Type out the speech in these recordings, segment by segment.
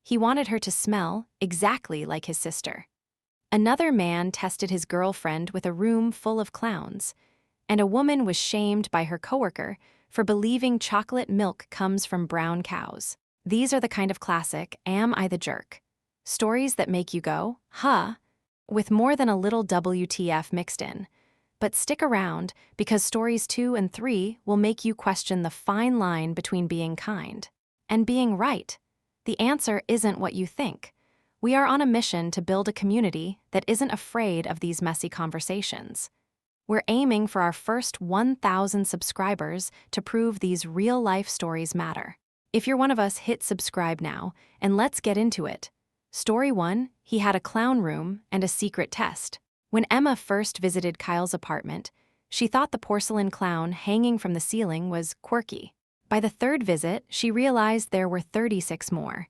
He wanted her to smell exactly like his sister. Another man tested his girlfriend with a room full of clowns, and a woman was shamed by her coworker for believing chocolate milk comes from brown cows. These are the kind of classic "Am I the jerk?" stories that make you go, huh, with more than a little WTF mixed in. But stick around, because stories 2 and 3 will make you question the fine line between being kind and being right. The answer isn't what you think. We are on a mission to build a community that isn't afraid of these messy conversations. We're aiming for our first 1,000 subscribers to prove these real-life stories matter. If you're one of us, hit subscribe now, and let's get into it. Story 1, he had a clown room and a secret test. When Emma first visited Kyle's apartment, she thought the porcelain clown hanging from the ceiling was quirky. By the third visit, she realized there were 36 more,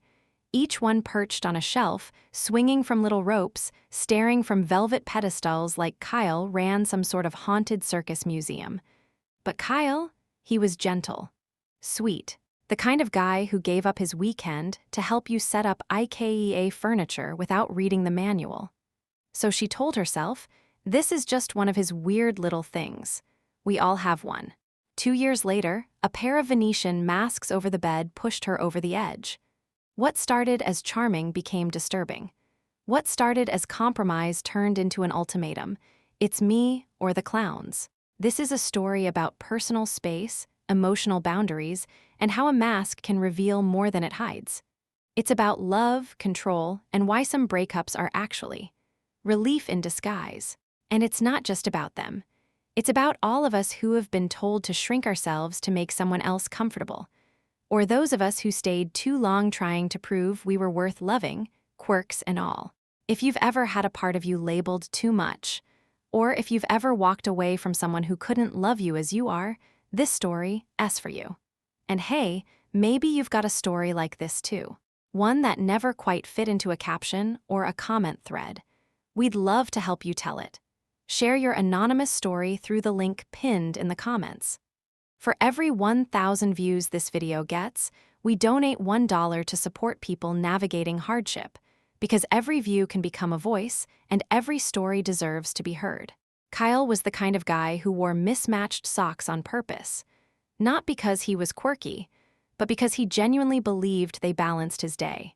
each one perched on a shelf, swinging from little ropes, staring from velvet pedestals like Kyle ran some sort of haunted circus museum. But Kyle, he was gentle, sweet, the kind of guy who gave up his weekend to help you set up IKEA furniture without reading the manual. So she told herself, this is just one of his weird little things. We all have one. 2 years later, a pair of Venetian masks over the bed pushed her over the edge. What started as charming became disturbing. What started as compromise turned into an ultimatum. It's me or the clowns. This is a story about personal space, emotional boundaries, and how a mask can reveal more than it hides. It's about love, control, and why some breakups are actually relief in disguise. And it's not just about them. It's about all of us who have been told to shrink ourselves to make someone else comfortable. Or those of us who stayed too long trying to prove we were worth loving, quirks and all. If you've ever had a part of you labeled too much, or if you've ever walked away from someone who couldn't love you as you are, this story is for you. And hey, maybe you've got a story like this too. One that never quite fit into a caption or a comment thread. We'd love to help you tell it. Share your anonymous story through the link pinned in the comments. For every 1,000 views this video gets, we donate $1 to support people navigating hardship, because every view can become a voice and every story deserves to be heard. Kyle was the kind of guy who wore mismatched socks on purpose, not because he was quirky, but because he genuinely believed they balanced his day.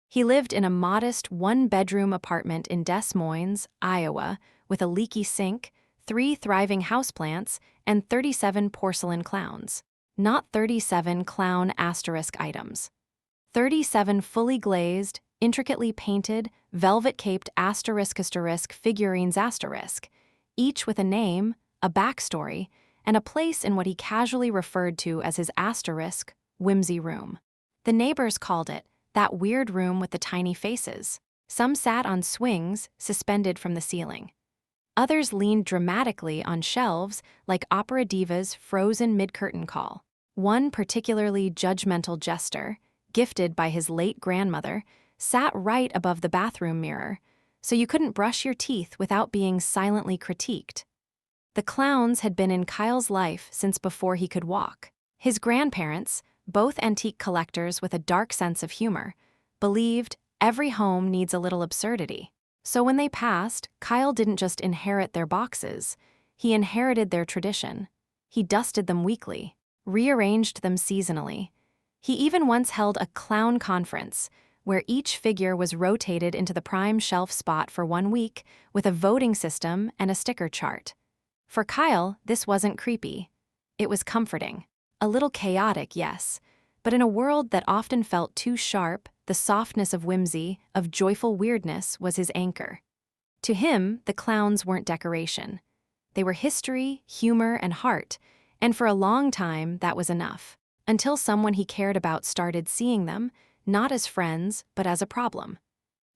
He lived in a modest one-bedroom apartment in Des Moines, Iowa, with a leaky sink, 3 thriving houseplants, and 37 porcelain clowns. Not 37 clown asterisk items. 37 fully glazed, intricately painted, velvet-caped asterisk figurines asterisk, each with a name, a backstory, and a place in what he casually referred to as his asterisk whimsy room. The neighbors called it that weird room with the tiny faces. Some sat on swings suspended from the ceiling. Others leaned dramatically on shelves like opera diva's frozen mid-curtain call. One particularly judgmental jester, gifted by his late grandmother, sat right above the bathroom mirror, so you couldn't brush your teeth without being silently critiqued. The clowns had been in Kyle's life since before he could walk. His grandparents, both antique collectors with a dark sense of humor, believed every home needs a little absurdity. So when they passed, Kyle didn't just inherit their boxes, he inherited their tradition. He dusted them weekly, rearranged them seasonally. He even once held a clown conference, where each figure was rotated into the prime shelf spot for 1 week with a voting system and a sticker chart. For Kyle, this wasn't creepy. It was comforting. A little chaotic, yes, but in a world that often felt too sharp, the softness of whimsy, of joyful weirdness, was his anchor. To him, the clowns weren't decoration. They were history, humor, and heart, and for a long time, that was enough. Until someone he cared about started seeing them, not as friends, but as a problem.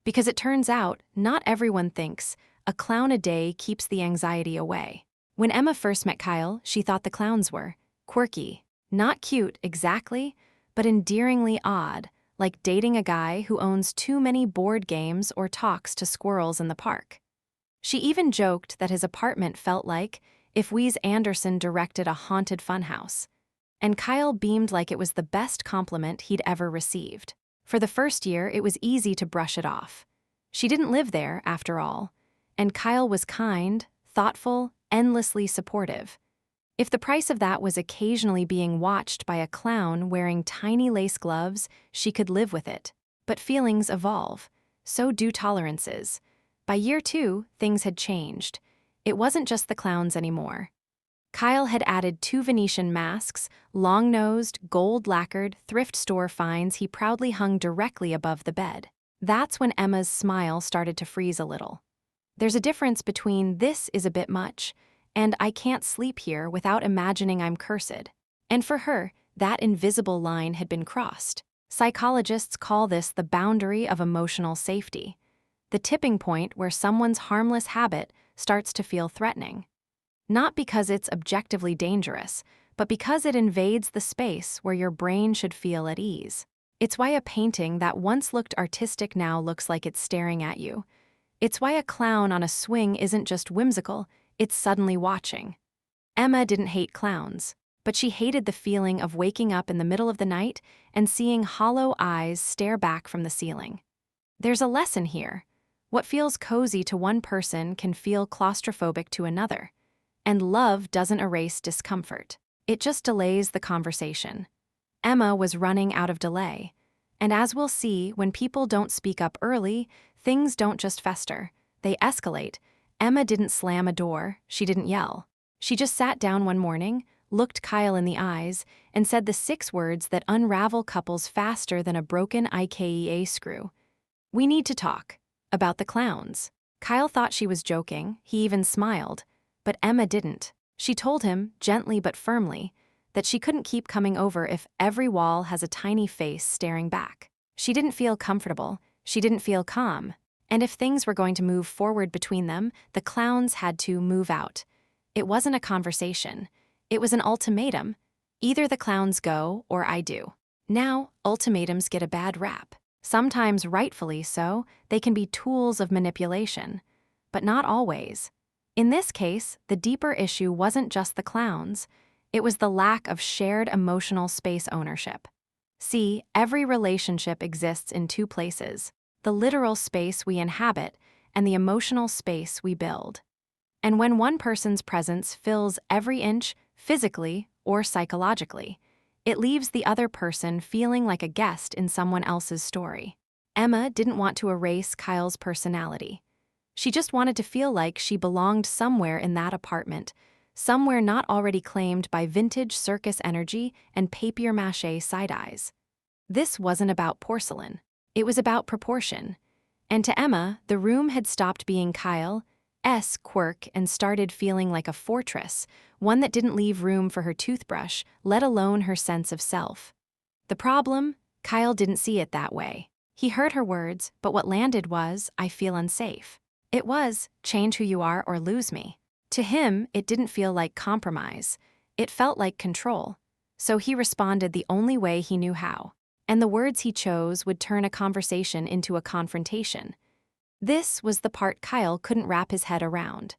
Because it turns out, not everyone thinks a clown a day keeps the anxiety away. When Emma first met Kyle, she thought the clowns were quirky, not cute exactly, but endearingly odd, like dating a guy who owns too many board games or talks to squirrels in the park. She even joked that his apartment felt like if Wes Anderson directed a haunted funhouse, and Kyle beamed like it was the best compliment he'd ever received. For the first year, it was easy to brush it off. She didn't live there, after all. And Kyle was kind, thoughtful, endlessly supportive. If the price of that was occasionally being watched by a clown wearing tiny lace gloves, she could live with it. But feelings evolve. So do tolerances. By year 2, things had changed. It wasn't just the clowns anymore. Kyle had added 2 Venetian masks, long-nosed, gold-lacquered, thrift store finds he proudly hung directly above the bed. That's when Emma's smile started to freeze a little. There's a difference between "this is a bit much" and "I can't sleep here without imagining I'm cursed." And for her, that invisible line had been crossed. Psychologists call this the boundary of emotional safety, the tipping point where someone's harmless habit starts to feel threatening. Not because it's objectively dangerous, but because it invades the space where your brain should feel at ease. It's why a painting that once looked artistic now looks like it's staring at you. It's why a clown on a swing isn't just whimsical, it's suddenly watching. Emma didn't hate clowns, but she hated the feeling of waking up in the middle of the night and seeing hollow eyes stare back from the ceiling. There's a lesson here. What feels cozy to one person can feel claustrophobic to another. And love doesn't erase discomfort. It just delays the conversation. Emma was running out of delay. And as we'll see, when people don't speak up early, things don't just fester, they escalate. Emma didn't slam a door, she didn't yell. She just sat down one morning, looked Kyle in the eyes, and said the 6 words that unravel couples faster than a broken IKEA screw. "We need to talk. About the clowns." Kyle thought she was joking, he even smiled. But Emma didn't. She told him, gently but firmly, that she couldn't keep coming over if every wall has a tiny face staring back. She didn't feel comfortable, she didn't feel calm. And if things were going to move forward between them, the clowns had to move out. It wasn't a conversation. It was an ultimatum. Either the clowns go or I do. Now, ultimatums get a bad rap. Sometimes rightfully so, they can be tools of manipulation. But not always. In this case, the deeper issue wasn't just the clowns. It was the lack of shared emotional space ownership. See, every relationship exists in 2 places: the literal space we inhabit and the emotional space we build. And when one person's presence fills every inch, physically or psychologically, it leaves the other person feeling like a guest in someone else's story. Emma didn't want to erase Kyle's personality. She just wanted to feel like she belonged somewhere in that apartment, somewhere not already claimed by vintage circus energy and papier-mâché side-eyes. This wasn't about porcelain. It was about proportion. And to Emma, the room had stopped being Kyle's quirk and started feeling like a fortress, one that didn't leave room for her toothbrush, let alone her sense of self. The problem? Kyle didn't see it that way. He heard her words, but what landed was, "I feel unsafe." It was, "change who you are or lose me." To him, it didn't feel like compromise. It felt like control. So he responded the only way he knew how. And the words he chose would turn a conversation into a confrontation. This was the part Kyle couldn't wrap his head around.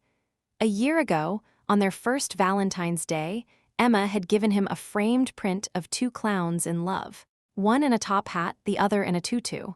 A year ago, on their first Valentine's Day, Emma had given him a framed print of 2 clowns in love. One in a top hat, the other in a tutu,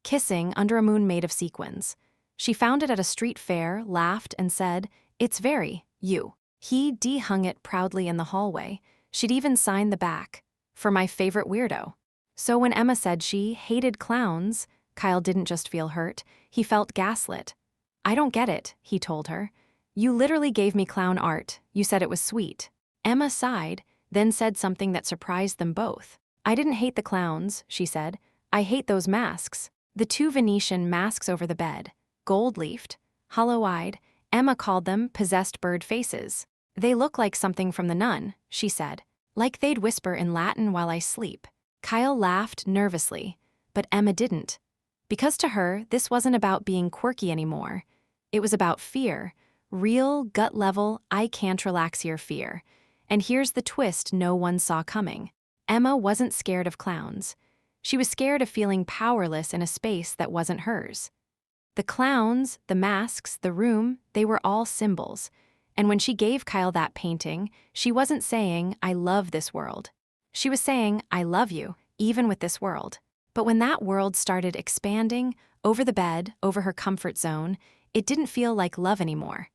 kissing under a moon made of sequins. She found it at a street fair, laughed, and said, "It's very you." He de-hung it proudly in the hallway. She'd even signed the back, "For my favorite weirdo." So when Emma said she hated clowns, Kyle didn't just feel hurt, he felt gaslit. "I don't get it," he told her. "You literally gave me clown art. You said it was sweet." Emma sighed, then said something that surprised them both. "I didn't hate the clowns," she said. "I hate those masks." The 2 Venetian masks over the bed. Gold-leafed, hollow-eyed, Emma called them possessed bird faces. "They look like something from The Nun," she said. "Like they'd whisper in Latin while I sleep." Kyle laughed nervously, but Emma didn't. Because to her, this wasn't about being quirky anymore. It was about fear, real, gut-level, I can't relax here fear. And here's the twist no one saw coming. Emma wasn't scared of clowns. She was scared of feeling powerless in a space that wasn't hers. The clowns, the masks, the room, they were all symbols. And when she gave Kyle that painting, she wasn't saying, "I love this world." She was saying, "I love you, even with this world." But when that world started expanding, over the bed, over her comfort zone, it didn't feel like love anymore.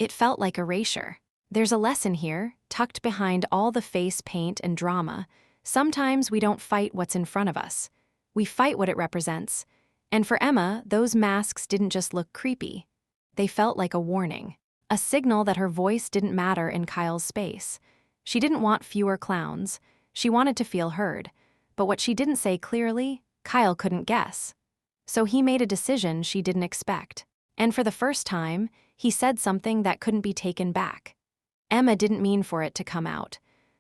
It felt like erasure. There's a lesson here, tucked behind all the face paint and drama. Sometimes we don't fight what's in front of us. We fight what it represents. And for Emma, those masks didn't just look creepy. They felt like a warning, a signal that her voice didn't matter in Kyle's space. She didn't want fewer clowns. She wanted to feel heard. But what she didn't say clearly, Kyle couldn't guess. So he made a decision she didn't expect. And for the first time, he said something that couldn't be taken back. Emma didn't mean for it to come out.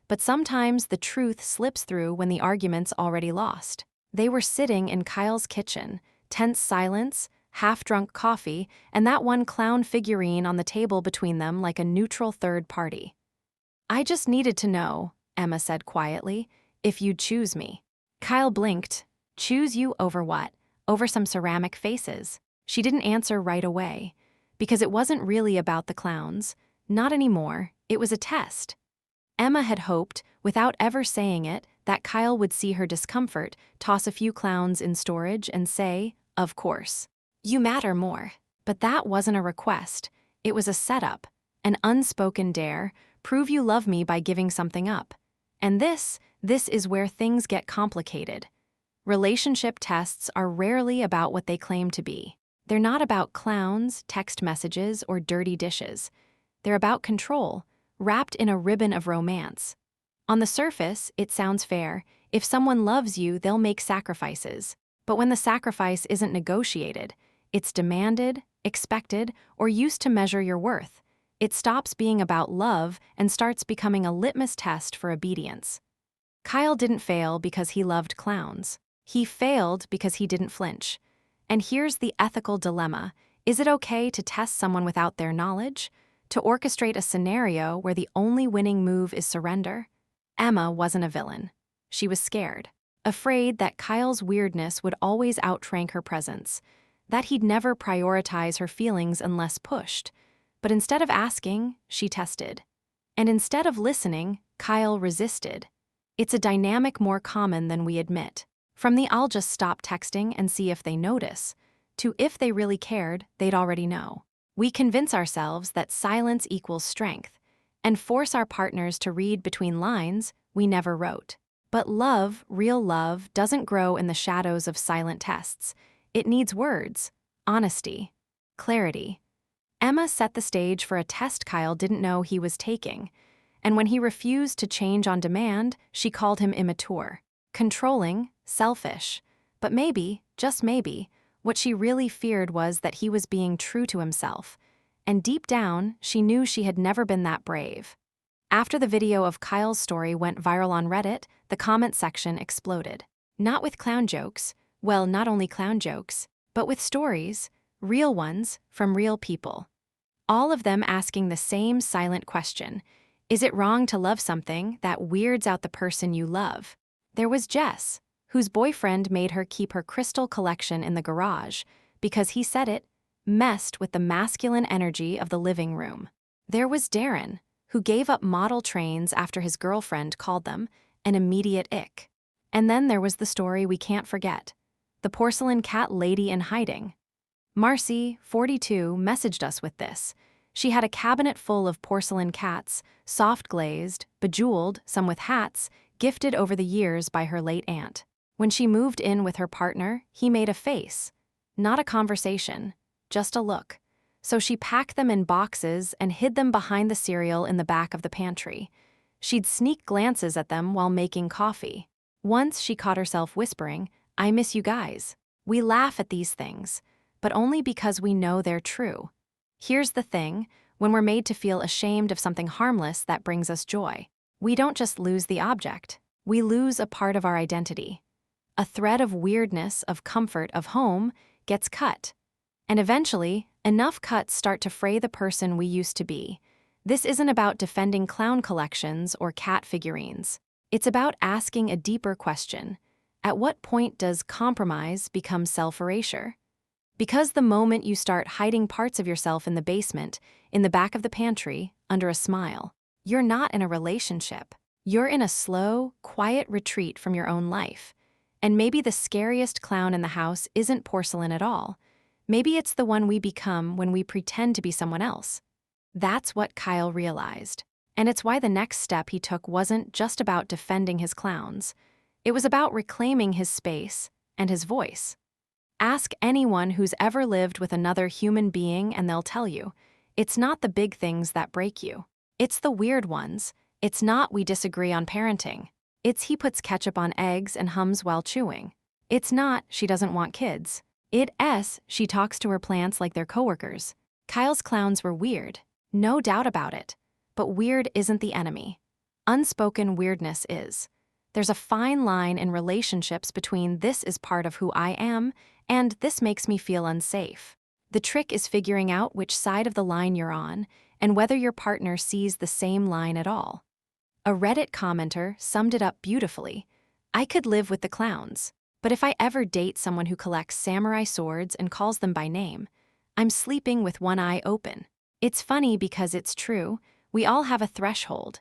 But sometimes the truth slips through when the argument's already lost. They were sitting in Kyle's kitchen, tense silence, half-drunk coffee, and that one clown figurine on the table between them like a neutral third party. "I just needed to know," Emma said quietly, "if you'd choose me." Kyle blinked. "Choose you over what? Over some ceramic faces?" She didn't answer right away, because it wasn't really about the clowns. Not anymore. It was a test. Emma had hoped, without ever saying it, that Kyle would see her discomfort, toss a few clowns in storage, and say, "Of course. You matter more." But that wasn't a request. It was a setup, an unspoken dare, prove you love me by giving something up. And this is where things get complicated. Relationship tests are rarely about what they claim to be. They're not about clowns, text messages, or dirty dishes. They're about control, wrapped in a ribbon of romance. On the surface, it sounds fair. If someone loves you, they'll make sacrifices. But when the sacrifice isn't negotiated, it's demanded, expected, or used to measure your worth, it stops being about love and starts becoming a litmus test for obedience. Kyle didn't fail because he loved clowns. He failed because he didn't flinch. And here's the ethical dilemma. Is it okay to test someone without their knowledge? To orchestrate a scenario where the only winning move is surrender? Emma wasn't a villain. She was scared. Afraid that Kyle's weirdness would always outrank her presence. That he'd never prioritize her feelings unless pushed. But instead of asking, she tested. And instead of listening, Kyle resisted. It's a dynamic more common than we admit. From the "I'll just stop texting and see if they notice," to if they really cared, they'd already know. We convince ourselves that silence equals strength, and force our partners to read between lines we never wrote. But love, real love, doesn't grow in the shadows of silent tests. It needs words, honesty, clarity. Emma set the stage for a test Kyle didn't know he was taking, and when he refused to change on demand, she called him immature, controlling, selfish. But maybe, just maybe, what she really feared was that he was being true to himself, and deep down, she knew she had never been that brave. After the video of Kyle's story went viral on Reddit, the comment section exploded. Not with clown jokes, well, not only clown jokes, but with stories, real ones, from real people. All of them asking the same silent question: is it wrong to love something that weirds out the person you love? There was Jess, whose boyfriend made her keep her crystal collection in the garage because he said it messed with the masculine energy of the living room. There was Darren, who gave up model trains after his girlfriend called them an immediate ick. And then there was the story we can't forget, the porcelain cat lady in hiding. Marcy, 42, messaged us with this. She had a cabinet full of porcelain cats, soft-glazed, bejeweled, some with hats, gifted over the years by her late aunt. When she moved in with her partner, he made a face. Not a conversation, just a look. So she packed them in boxes and hid them behind the cereal in the back of the pantry. She'd sneak glances at them while making coffee. Once she caught herself whispering, "I miss you guys." We laugh at these things, but only because we know they're true. Here's the thing, when we're made to feel ashamed of something harmless that brings us joy, we don't just lose the object, we lose a part of our identity. A thread of weirdness, of comfort, of home gets cut. And eventually, enough cuts start to fray the person we used to be. This isn't about defending clown collections or cat figurines. It's about asking a deeper question. At what point does compromise become self-erasure? Because the moment you start hiding parts of yourself in the basement, in the back of the pantry, under a smile, you're not in a relationship. You're in a slow, quiet retreat from your own life. And maybe the scariest clown in the house isn't porcelain at all. Maybe it's the one we become when we pretend to be someone else. That's what Kyle realized. And it's why the next step he took wasn't just about defending his clowns. It was about reclaiming his space and his voice. Ask anyone who's ever lived with another human being and they'll tell you, it's not the big things that break you. It's the weird ones. It's not we disagree on parenting. It's he puts ketchup on eggs and hums while chewing. It's not she doesn't want kids. It's she talks to her plants like they're coworkers. Kyle's clowns were weird, no doubt about it. But weird isn't the enemy. Unspoken weirdness is. There's a fine line in relationships between this is part of who I am and this makes me feel unsafe. The trick is figuring out which side of the line you're on and whether your partner sees the same line at all. A Reddit commenter summed it up beautifully. I could live with the clowns, but if I ever date someone who collects samurai swords and calls them by name, I'm sleeping with one eye open. It's funny because it's true. We all have a threshold.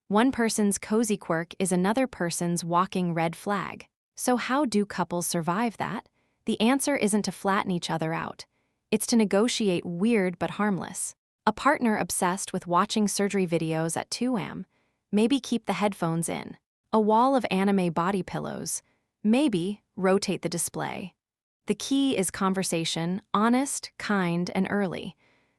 One person's cozy quirk is another person's walking red flag. So how do couples survive that? The answer isn't to flatten each other out. It's to negotiate weird but harmless. A partner obsessed with watching surgery videos at 2 a.m. Maybe keep the headphones in. A wall of anime body pillows. Maybe rotate the display. The key is conversation, honest, kind, and early.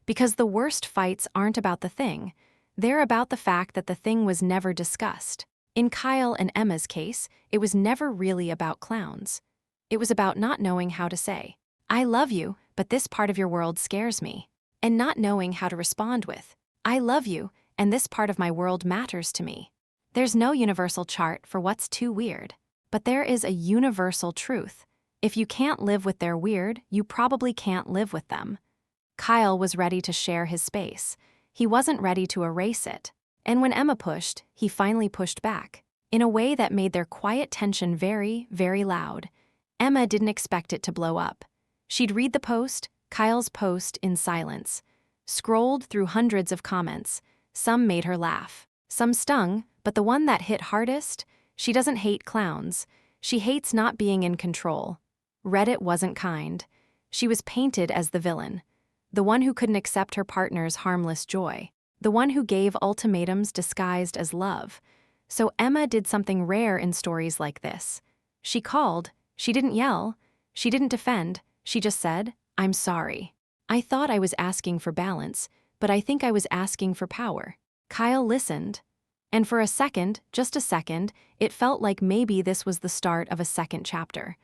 Because the worst fights aren't about the thing. They're about the fact that the thing was never discussed. In Kyle and Emma's case, it was never really about clowns. It was about not knowing how to say, I love you, but this part of your world scares me. And not knowing how to respond with, I love you, and this part of my world matters to me. There's no universal chart for what's too weird. But there is a universal truth. If you can't live with their weird, you probably can't live with them. Kyle was ready to share his space. He wasn't ready to erase it. And when Emma pushed, he finally pushed back. In a way that made their quiet tension very, very loud. Emma didn't expect it to blow up. She'd read the post, Kyle's post, in silence. Scrolled through hundreds of comments. Some made her laugh. Some stung, but the one that hit hardest, she doesn't hate clowns. She hates not being in control. Reddit wasn't kind. She was painted as the villain. The one who couldn't accept her partner's harmless joy. The one who gave ultimatums disguised as love. So Emma did something rare in stories like this. She called. She didn't yell. She didn't defend. She just said, I'm sorry. I thought I was asking for balance, but I think I was asking for power. Kyle listened. And for a second, just a second, it felt like maybe this was the start of a second chapter.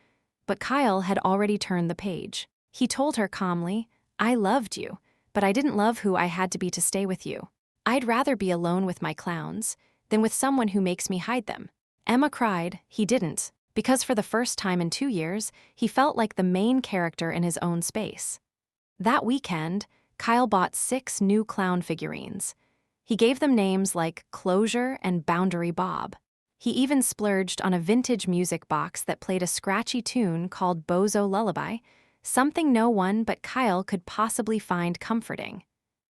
But Kyle had already turned the page. He told her calmly, I loved you, but I didn't love who I had to be to stay with you. I'd rather be alone with my clowns than with someone who makes me hide them. Emma cried. He didn't, because for the first time in 2 years, he felt like the main character in his own space. That weekend, Kyle bought 6 new clown figurines. He gave them names like Closure and Boundary Bob. He even splurged on a vintage music box that played a scratchy tune called Bozo Lullaby, something no one but Kyle could possibly find comforting.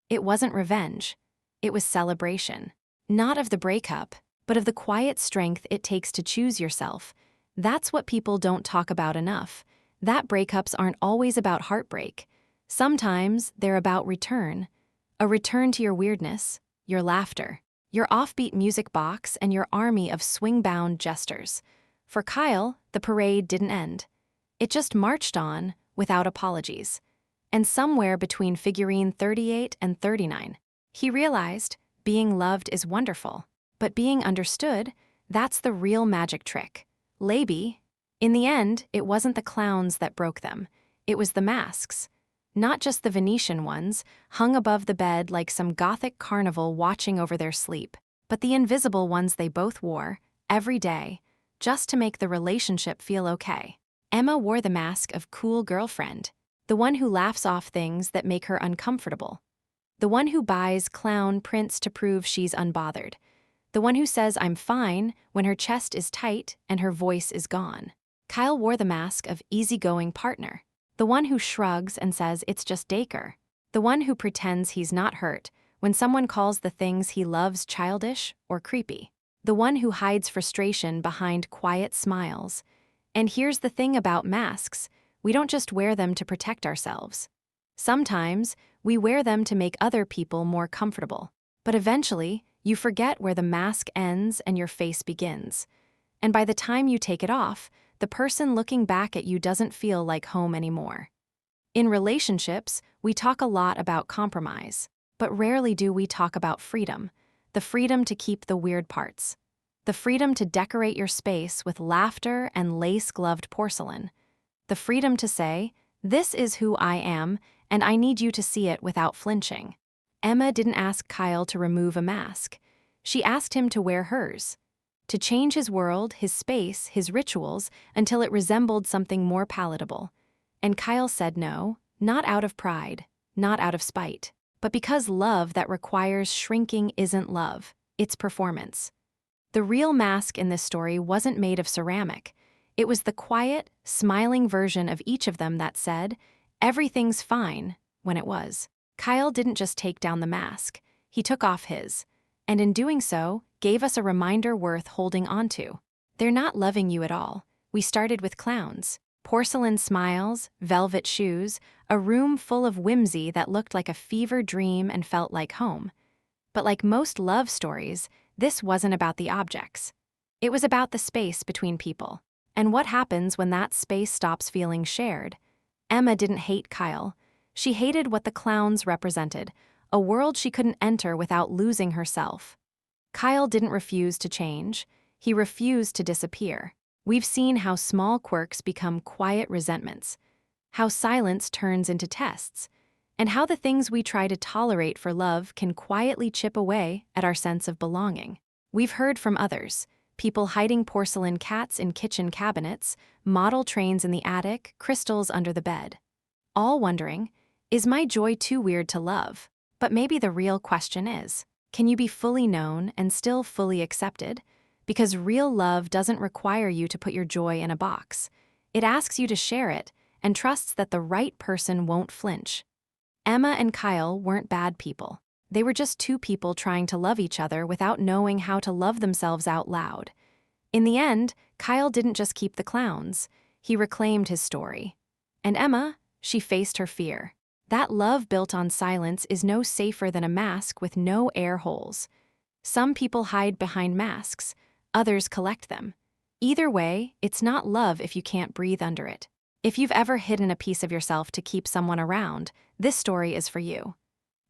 It wasn't revenge. It was celebration. Not of the breakup, but of the quiet strength it takes to choose yourself. That's what people don't talk about enough. That breakups aren't always about heartbreak. Sometimes they're about return. A return to your weirdness, your laughter, your offbeat music box, and your army of swing-bound jesters. For Kyle, the parade didn't end. It just marched on without apologies. And somewhere between figurine 38 and 39, he realized being loved is wonderful, but being understood, that's the real magic trick. Maybe, in the end, it wasn't the clowns that broke them. It was the masks. Not just the Venetian ones, hung above the bed like some gothic carnival watching over their sleep, but the invisible ones they both wore, every day, just to make the relationship feel okay. Emma wore the mask of cool girlfriend, the one who laughs off things that make her uncomfortable, the one who buys clown prints to prove she's unbothered, the one who says I'm fine when her chest is tight and her voice is gone. Kyle wore the mask of easygoing partner, the one who shrugs and says it's just Dacre, the one who pretends he's not hurt when someone calls the things he loves childish or creepy, the one who hides frustration behind quiet smiles. And here's the thing about masks, we don't just wear them to protect ourselves. Sometimes, we wear them to make other people more comfortable. But eventually, you forget where the mask ends and your face begins. And by the time you take it off, the person looking back at you doesn't feel like home anymore. In relationships, we talk a lot about compromise, but rarely do we talk about freedom. The freedom to keep the weird parts. The freedom to decorate your space with laughter and lace-gloved porcelain. The freedom to say, "This is who I am, and I need you to see it without flinching." Emma didn't ask Kyle to remove a mask. She asked him to wear hers. To change his world, his space, his rituals, until it resembled something more palatable. And Kyle said no, not out of pride, not out of spite, but because love that requires shrinking isn't love, it's performance. The real mask in this story wasn't made of ceramic. It was the quiet, smiling version of each of them that said, "Everything's fine," when it was. Kyle didn't just take down the mask, he took off his, and in doing so, gave us a reminder worth holding onto. They're not loving you at all. We started with clowns. Porcelain smiles, velvet shoes, a room full of whimsy that looked like a fever dream and felt like home. But like most love stories, this wasn't about the objects. It was about the space between people. And what happens when that space stops feeling shared? Emma didn't hate Kyle. She hated what the clowns represented, a world she couldn't enter without losing herself. Kyle didn't refuse to change. He refused to disappear. We've seen how small quirks become quiet resentments, how silence turns into tests, and how the things we try to tolerate for love can quietly chip away at our sense of belonging. We've heard from others, people hiding porcelain cats in kitchen cabinets, model trains in the attic, crystals under the bed. All wondering, is my joy too weird to love? But maybe the real question is, can you be fully known and still fully accepted? Because real love doesn't require you to put your joy in a box. It asks you to share it and trusts that the right person won't flinch. Emma and Kyle weren't bad people. They were just two people trying to love each other without knowing how to love themselves out loud. In the end, Kyle didn't just keep the clowns. He reclaimed his story. And Emma, she faced her fear. That love built on silence is no safer than a mask with no air holes. Some people hide behind masks. Others collect them. Either way, it's not love if you can't breathe under it. If you've ever hidden a piece of yourself to keep someone around, this story is for you.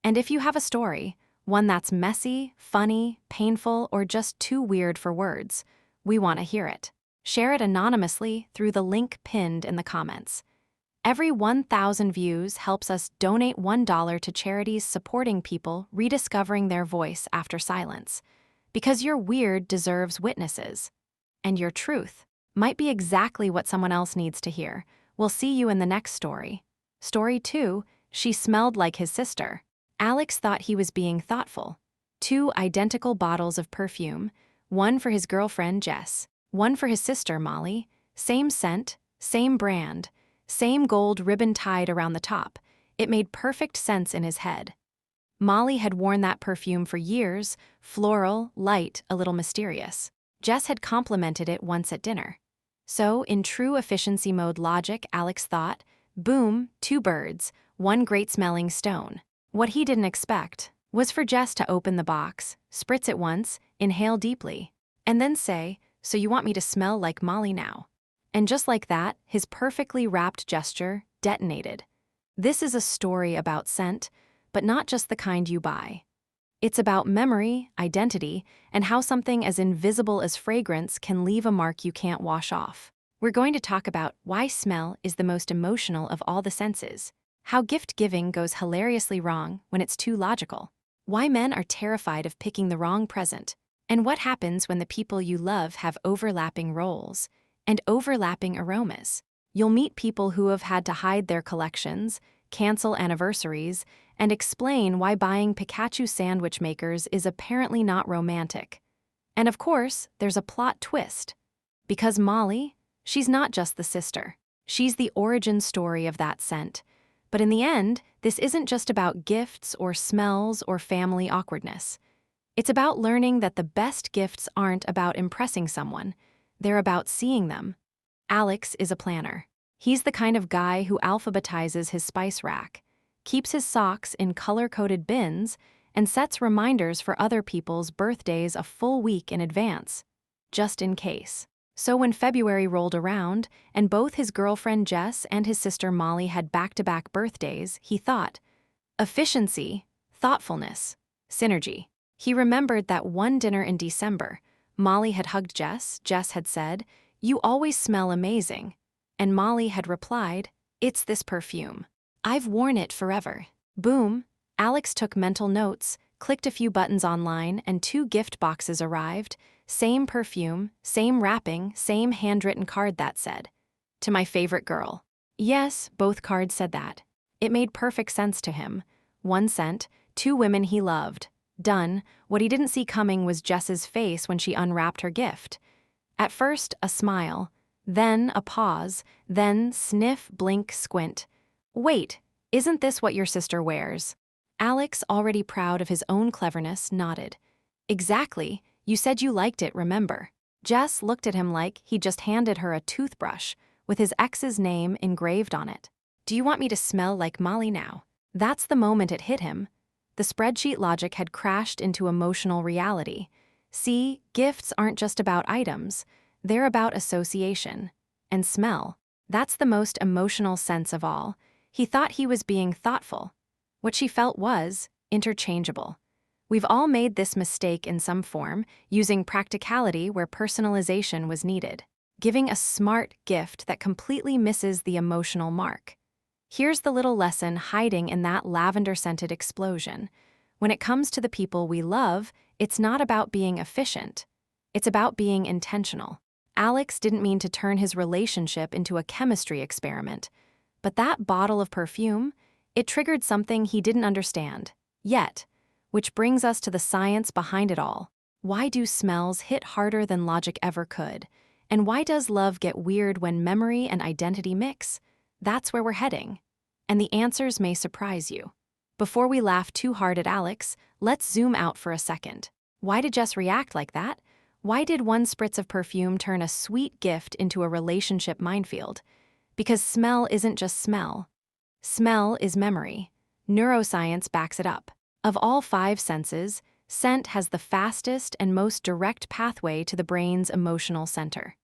And if you have a story, one that's messy, funny, painful, or just too weird for words, we want to hear it. Share it anonymously through the link pinned in the comments. Every 1,000 views helps us donate $1 to charities supporting people rediscovering their voice after silence. Because your weird deserves witnesses. And your truth might be exactly what someone else needs to hear. We'll see you in the next story. Story 2, She Smelled Like His Sister. Alex thought he was being thoughtful. 2 identical bottles of perfume, one for his girlfriend Jess, one for his sister Molly, same scent, same brand, same gold ribbon tied around the top. It made perfect sense in his head. Molly had worn that perfume for years, floral, light, a little mysterious. Jess had complimented it once at dinner. So, in true efficiency mode logic, Alex thought, boom, 2 birds, 1 great-smelling stone. What he didn't expect was for Jess to open the box, spritz it once, inhale deeply, and then say, "So you want me to smell like Molly now?" And just like that, his perfectly wrapped gesture detonated. This is a story about scent, but not just the kind you buy. It's about memory, identity, and how something as invisible as fragrance can leave a mark you can't wash off. We're going to talk about why smell is the most emotional of all the senses, how gift-giving goes hilariously wrong when it's too logical, why men are terrified of picking the wrong present, and what happens when the people you love have overlapping roles and overlapping aromas. You'll meet people who have had to hide their collections, cancel anniversaries, and explain why buying Pikachu sandwich makers is apparently not romantic. And of course, there's a plot twist. Because Molly, she's not just the sister. She's the origin story of that scent. But in the end, this isn't just about gifts or smells or family awkwardness. It's about learning that the best gifts aren't about impressing someone. They're about seeing them. Alex is a planner. He's the kind of guy who alphabetizes his spice rack, keeps his socks in color-coded bins, and sets reminders for other people's birthdays a full week in advance, just in case. So when February rolled around, and both his girlfriend Jess and his sister Molly had back-to-back birthdays, he thought, efficiency, thoughtfulness, synergy. He remembered that one dinner in December. Molly had hugged Jess. Jess had said, "You always smell amazing." And Molly had replied, "It's this perfume. I've worn it forever." Boom. Alex took mental notes, clicked a few buttons online, and 2 gift boxes arrived. Same perfume, same wrapping, same handwritten card that said, "To my favorite girl." Yes, both cards said that. It made perfect sense to him. 1 scent, 2 women he loved. Done. What he didn't see coming was Jess's face when she unwrapped her gift. At first, a smile, then a pause, then sniff, blink, squint. "Wait, isn't this what your sister wears?" Alex, already proud of his own cleverness, nodded. "Exactly. You said you liked it, remember?" Jess looked at him like he'd just handed her a toothbrush with his ex's name engraved on it. "Do you want me to smell like Molly now?" That's the moment it hit him. The spreadsheet logic had crashed into emotional reality. See, gifts aren't just about items. They're about association. And smell. That's the most emotional sense of all. He thought he was being thoughtful. What she felt was interchangeable. We've all made this mistake in some form, using practicality where personalization was needed. Giving a smart gift that completely misses the emotional mark. Here's the little lesson hiding in that lavender-scented explosion. When it comes to the people we love, it's not about being efficient. It's about being intentional. Alex didn't mean to turn his relationship into a chemistry experiment. But that bottle of perfume, it triggered something he didn't understand yet. Which brings us to the science behind it all. Why do smells hit harder than logic ever could? And why does love get weird when memory and identity mix? That's where we're heading. And the answers may surprise you. Before we laugh too hard at Alex, let's zoom out for a second. Why did Jess react like that? Why did 1 spritz of perfume turn a sweet gift into a relationship minefield? Because smell isn't just smell. Smell is memory. Neuroscience backs it up. Of all 5 senses, scent has the fastest and most direct pathway to the brain's emotional center.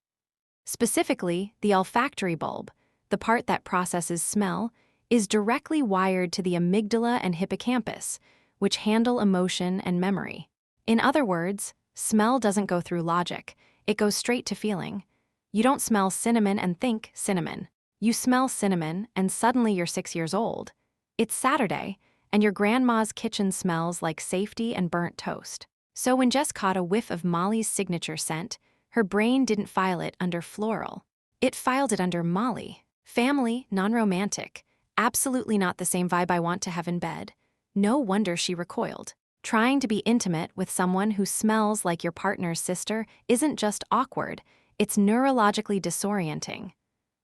Specifically, the olfactory bulb, the part that processes smell, is directly wired to the amygdala and hippocampus, which handle emotion and memory. In other words, smell doesn't go through logic, it goes straight to feeling. You don't smell cinnamon and think cinnamon. You smell cinnamon and suddenly you're 6 years old. It's Saturday, and your grandma's kitchen smells like safety and burnt toast. So when Jess caught a whiff of Molly's signature scent, her brain didn't file it under floral. It filed it under Molly. Family, non-romantic. Absolutely not the same vibe I want to have in bed. No wonder she recoiled. Trying to be intimate with someone who smells like your partner's sister isn't just awkward, it's neurologically disorienting.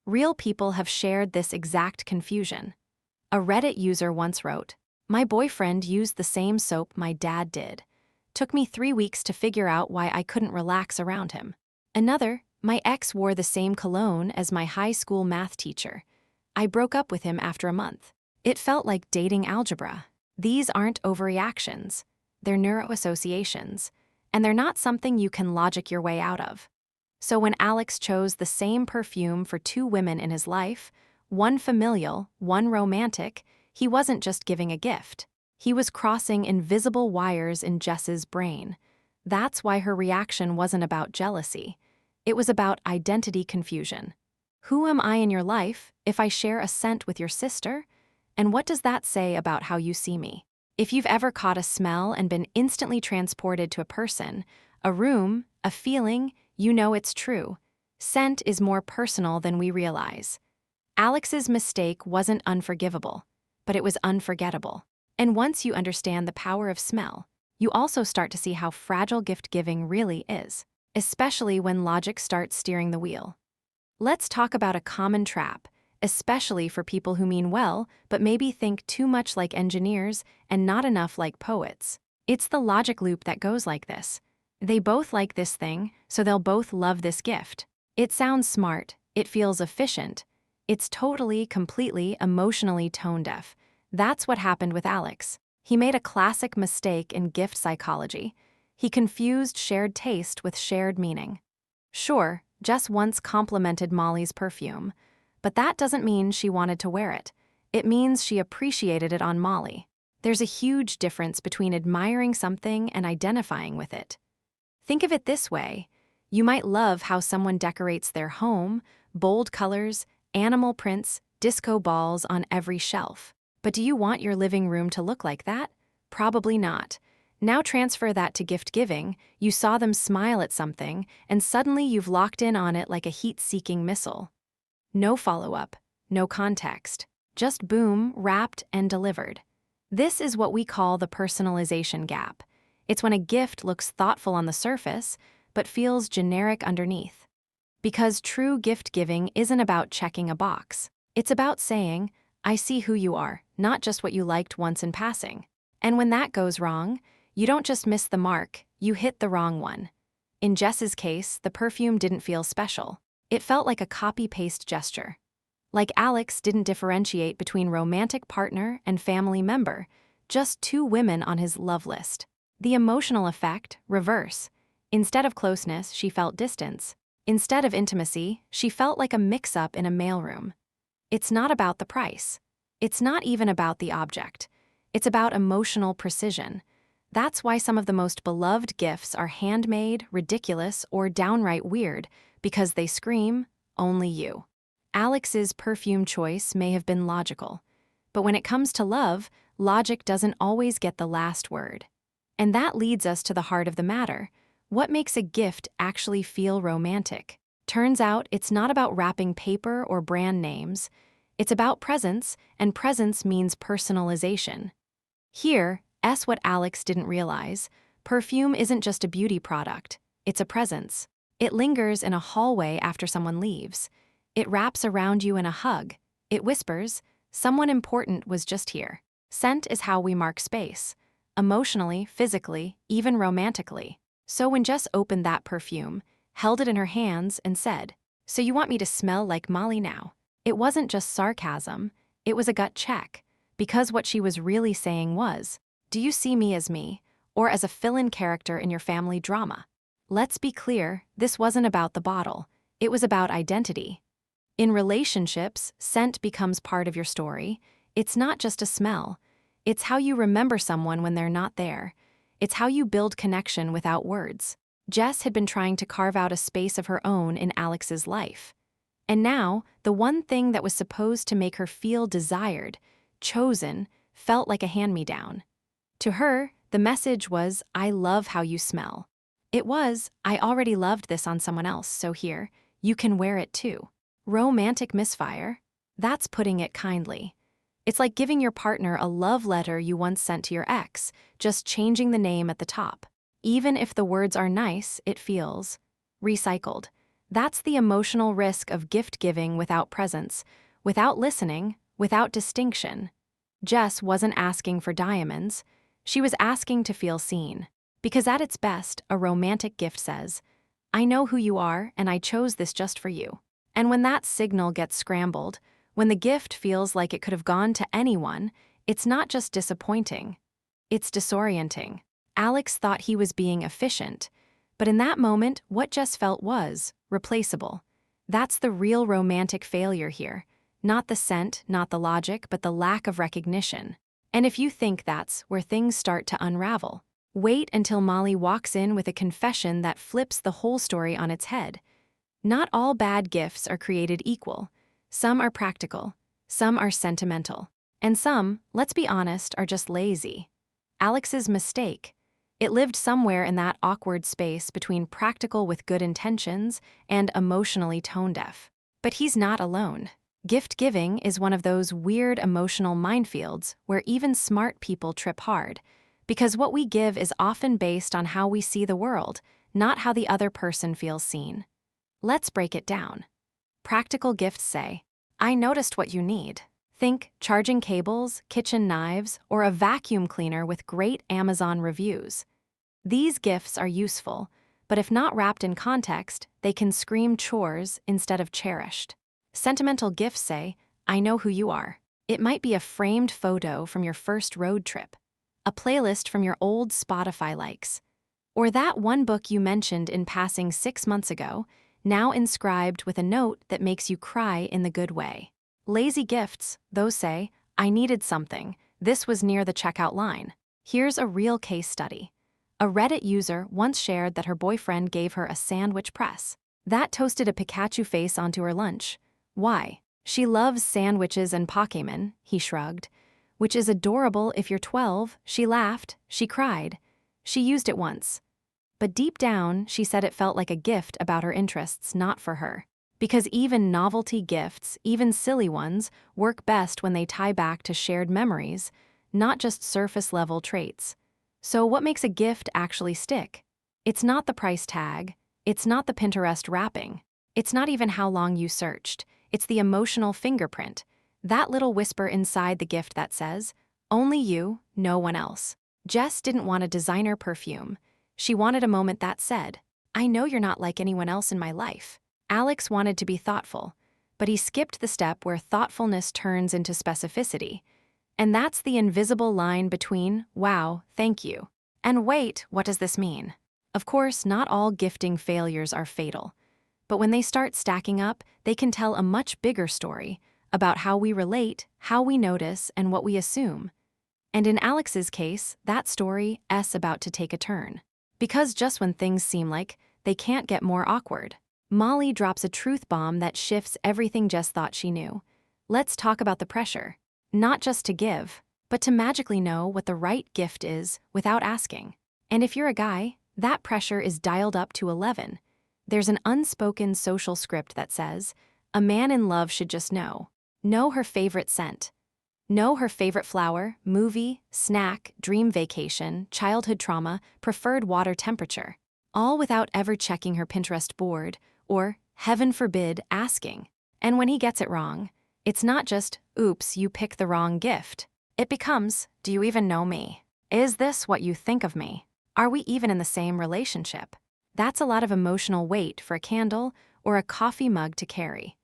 Real people have shared this exact confusion. A Reddit user once wrote, "My boyfriend used the same soap my dad did. Took me 3 weeks to figure out why I couldn't relax around him." Another, "My ex wore the same cologne as my high school math teacher. I broke up with him after a month. It felt like dating algebra." These aren't overreactions. They're neuroassociations. And they're not something you can logic your way out of. So when Alex chose the same perfume for 2 women in his life, one familial, one romantic, he wasn't just giving a gift. He was crossing invisible wires in Jess's brain. That's why her reaction wasn't about jealousy. It was about identity confusion. Who am I in your life if I share a scent with your sister? And what does that say about how you see me? If you've ever caught a smell and been instantly transported to a person, a room, a feeling, you know it's true. Scent is more personal than we realize. Alex's mistake wasn't unforgivable, but it was unforgettable. And once you understand the power of smell, you also start to see how fragile gift-giving really is, especially when logic starts steering the wheel. Let's talk about a common trap, especially for people who mean well, but maybe think too much like engineers and not enough like poets. It's the logic loop that goes like this. They both like this thing, so they'll both love this gift. It sounds smart, It feels efficient. It's totally, completely, emotionally tone-deaf. That's what happened with Alex. He made a classic mistake in gift psychology. He confused shared taste with shared meaning. Sure, Jess once complimented Molly's perfume, but that doesn't mean she wanted to wear it. It means she appreciated it on Molly. There's a huge difference between admiring something and identifying with it. Think of it this way. You might love how someone decorates their home, bold colors, animal prints, disco balls on every shelf. But do you want your living room to look like that? Probably not. Now transfer that to gift giving. You saw them smile at something, and suddenly you've locked in on it like a heat-seeking missile. No follow-up, no context. Just boom, wrapped and delivered. This is what we call the personalization gap. It's when a gift looks thoughtful on the surface, but feels generic underneath. Because true gift giving isn't about checking a box. It's about saying, I see who you are, not just what you liked once in passing. And when that goes wrong, you don't just miss the mark, you hit the wrong one. In Jess's case, the perfume didn't feel special. It felt like a copy-paste gesture. Like Alex didn't differentiate between romantic partner and family member, just two women on his love list. The emotional effect, reverse. Instead of closeness, she felt distance. Instead of intimacy, she felt like a mix-up in a mailroom. It's not about the price. It's not even about the object. It's about emotional precision. That's why some of the most beloved gifts are handmade, ridiculous, or downright weird, because they scream, only you. Alex's perfume choice may have been logical, but when it comes to love, logic doesn't always get the last word. And that leads us to the heart of the matter. What makes a gift actually feel romantic? Turns out it's not about wrapping paper or brand names. It's about presence, and presence means personalization. Here, what Alex didn't realize, perfume isn't just a beauty product, it's a presence. It lingers in a hallway after someone leaves. It wraps around you in a hug. It whispers, someone important was just here. Scent is how we mark space. Emotionally, physically, even romantically. So when Jess opened that perfume, held it in her hands and said, so you want me to smell like Molly now? It wasn't just sarcasm, it was a gut check. Because what she was really saying was, do you see me as me, or as a fill-in character in your family drama? Let's be clear, this wasn't about the bottle. It was about identity. In relationships, scent becomes part of your story. It's not just a smell. It's how you remember someone when they're not there. It's how you build connection without words. Jess had been trying to carve out a space of her own in Alex's life. And now, the one thing that was supposed to make her feel desired, chosen, felt like a hand-me-down. To her, the message was, I love how you smell. It was, I already loved this on someone else, so here, you can wear it too. Romantic misfire? That's putting it kindly. It's like giving your partner a love letter you once sent to your ex, just changing the name at the top. Even if the words are nice, it feels recycled. That's the emotional risk of gift giving without presence, without listening, without distinction. Jess wasn't asking for diamonds. She was asking to feel seen. Because at its best, a romantic gift says, I know who you are, and I chose this just for you. And when that signal gets scrambled, when the gift feels like it could have gone to anyone, it's not just disappointing. It's disorienting. Alex thought he was being efficient, but in that moment, what Jess felt was replaceable. That's the real romantic failure here. Not the scent, not the logic, but the lack of recognition. And if you think that's where things start to unravel, wait until Molly walks in with a confession that flips the whole story on its head. Not all bad gifts are created equal. Some are practical, some are sentimental, and some, let's be honest, are just lazy. Alex's mistake. It lived somewhere in that awkward space between practical with good intentions and emotionally tone-deaf. But he's not alone. Gift giving is one of those weird emotional minefields where even smart people trip hard, because what we give is often based on how we see the world, not how the other person feels seen. Let's break it down. Practical gifts say, I noticed what you need. Think charging cables, kitchen knives, or a vacuum cleaner with great Amazon reviews. These gifts are useful, but if not wrapped in context, they can scream chores instead of cherished. Sentimental gifts say, "I know who you are." It might be a framed photo from your first road trip, a playlist from your old Spotify likes, or that one book you mentioned in passing 6 months ago, now inscribed with a note that makes you cry in the good way. Lazy gifts, those say, "I needed something. This was near the checkout line." Here's a real case study. A Reddit user once shared that her boyfriend gave her a sandwich press. That toasted a Pikachu face onto her lunch. Why? "She loves sandwiches and Pokémon," he shrugged. "Which is adorable if you're 12, she laughed, she cried. She used it once. But deep down, she said it felt like a gift about her interests, not for her. Because even novelty gifts, even silly ones, work best when they tie back to shared memories, not just surface-level traits. So what makes a gift actually stick? It's not the price tag. It's not the Pinterest wrapping. It's not even how long you searched. It's the emotional fingerprint. That little whisper inside the gift that says, "Only you, no one else." Jess didn't want a designer perfume. She wanted a moment that said, "I know you're not like anyone else in my life." Alex wanted to be thoughtful, but he skipped the step where thoughtfulness turns into specificity. And that's the invisible line between, "Wow, thank you," and "Wait, what does this mean?" Of course, not all gifting failures are fatal. But when they start stacking up, they can tell a much bigger story about how we relate, how we notice, and what we assume. And in Alex's case, that story is about to take a turn. Because just when things seem like they can't get more awkward, Molly drops a truth bomb that shifts everything Jess thought she knew. Let's talk about the pressure. Not just to give, but to magically know what the right gift is without asking. And if you're a guy, that pressure is dialed up to 11. There's an unspoken social script that says, a man in love should just know. Know her favorite scent. Know her favorite flower, movie, snack, dream vacation, childhood trauma, preferred water temperature. All without ever checking her Pinterest board or, heaven forbid, asking. And when he gets it wrong, it's not just, "Oops, you picked the wrong gift." It becomes, "Do you even know me? Is this what you think of me? Are we even in the same relationship?" That's a lot of emotional weight for a candle or a coffee mug to carry.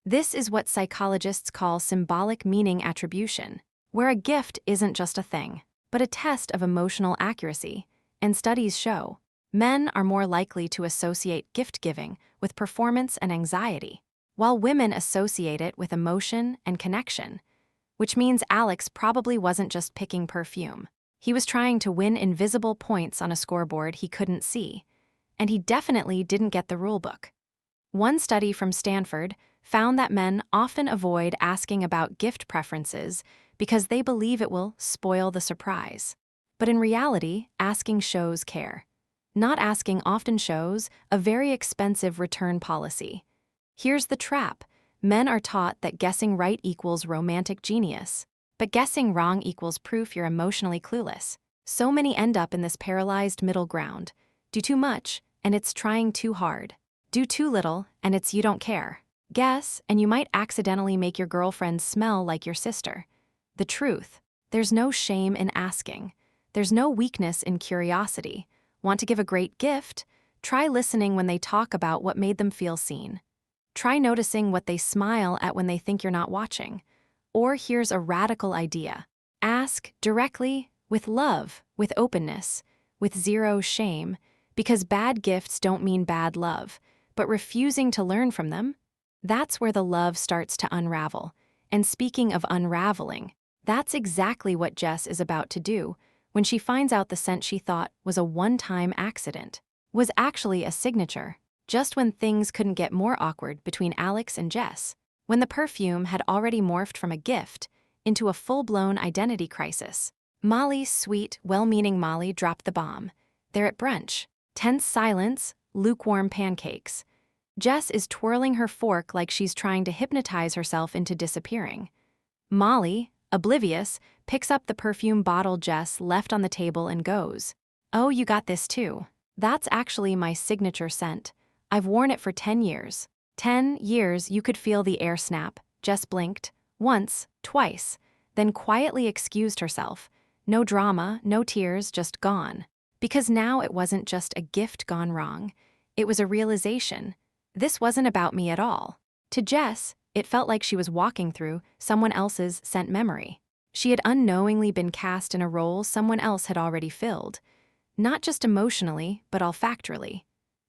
This is what psychologists call symbolic meaning attribution, where a gift isn't just a thing, but a test of emotional accuracy. And studies show men are more likely to associate gift-giving with performance and anxiety, while women associate it with emotion and connection, which means Alex probably wasn't just picking perfume. He was trying to win invisible points on a scoreboard he couldn't see, and he definitely didn't get the rulebook. One study from Stanford found that men often avoid asking about gift preferences because they believe it will spoil the surprise. But in reality, asking shows care. Not asking often shows a very expensive return policy. Here's the trap. Men are taught that guessing right equals romantic genius, but guessing wrong equals proof you're emotionally clueless. So many end up in this paralyzed middle ground. Do too much, and it's trying too hard. Do too little, and it's you don't care. Guess, and you might accidentally make your girlfriend smell like your sister. The truth, there's no shame in asking. There's no weakness in curiosity. Want to give a great gift? Try listening when they talk about what made them feel seen. Try noticing what they smile at when they think you're not watching. Or here's a radical idea. Ask directly, with love, with openness, with zero shame, because bad gifts don't mean bad love, but refusing to learn from them, that's where the love starts to unravel. And speaking of unraveling, that's exactly what Jess is about to do when she finds out the scent she thought was a one-time accident was actually a signature, just when things couldn't get more awkward between Alex and Jess, when the perfume had already morphed from a gift into a full-blown identity crisis. Molly, sweet, well-meaning Molly, dropped the bomb. They're at brunch. Tense silence, lukewarm pancakes. Jess is twirling her fork like she's trying to hypnotize herself into disappearing. Molly, oblivious, picks up the perfume bottle Jess left on the table and goes, "Oh, you got this too. That's actually my signature scent. I've worn it for 10 years. 10 years you could feel the air snap." Jess blinked, once, twice, then quietly excused herself. No drama, no tears, just gone. Because now it wasn't just a gift gone wrong, it was a realization. This wasn't about me at all. To Jess, it felt like she was walking through someone else's sent memory. She had unknowingly been cast in a role someone else had already filled, not just emotionally, but olfactorily.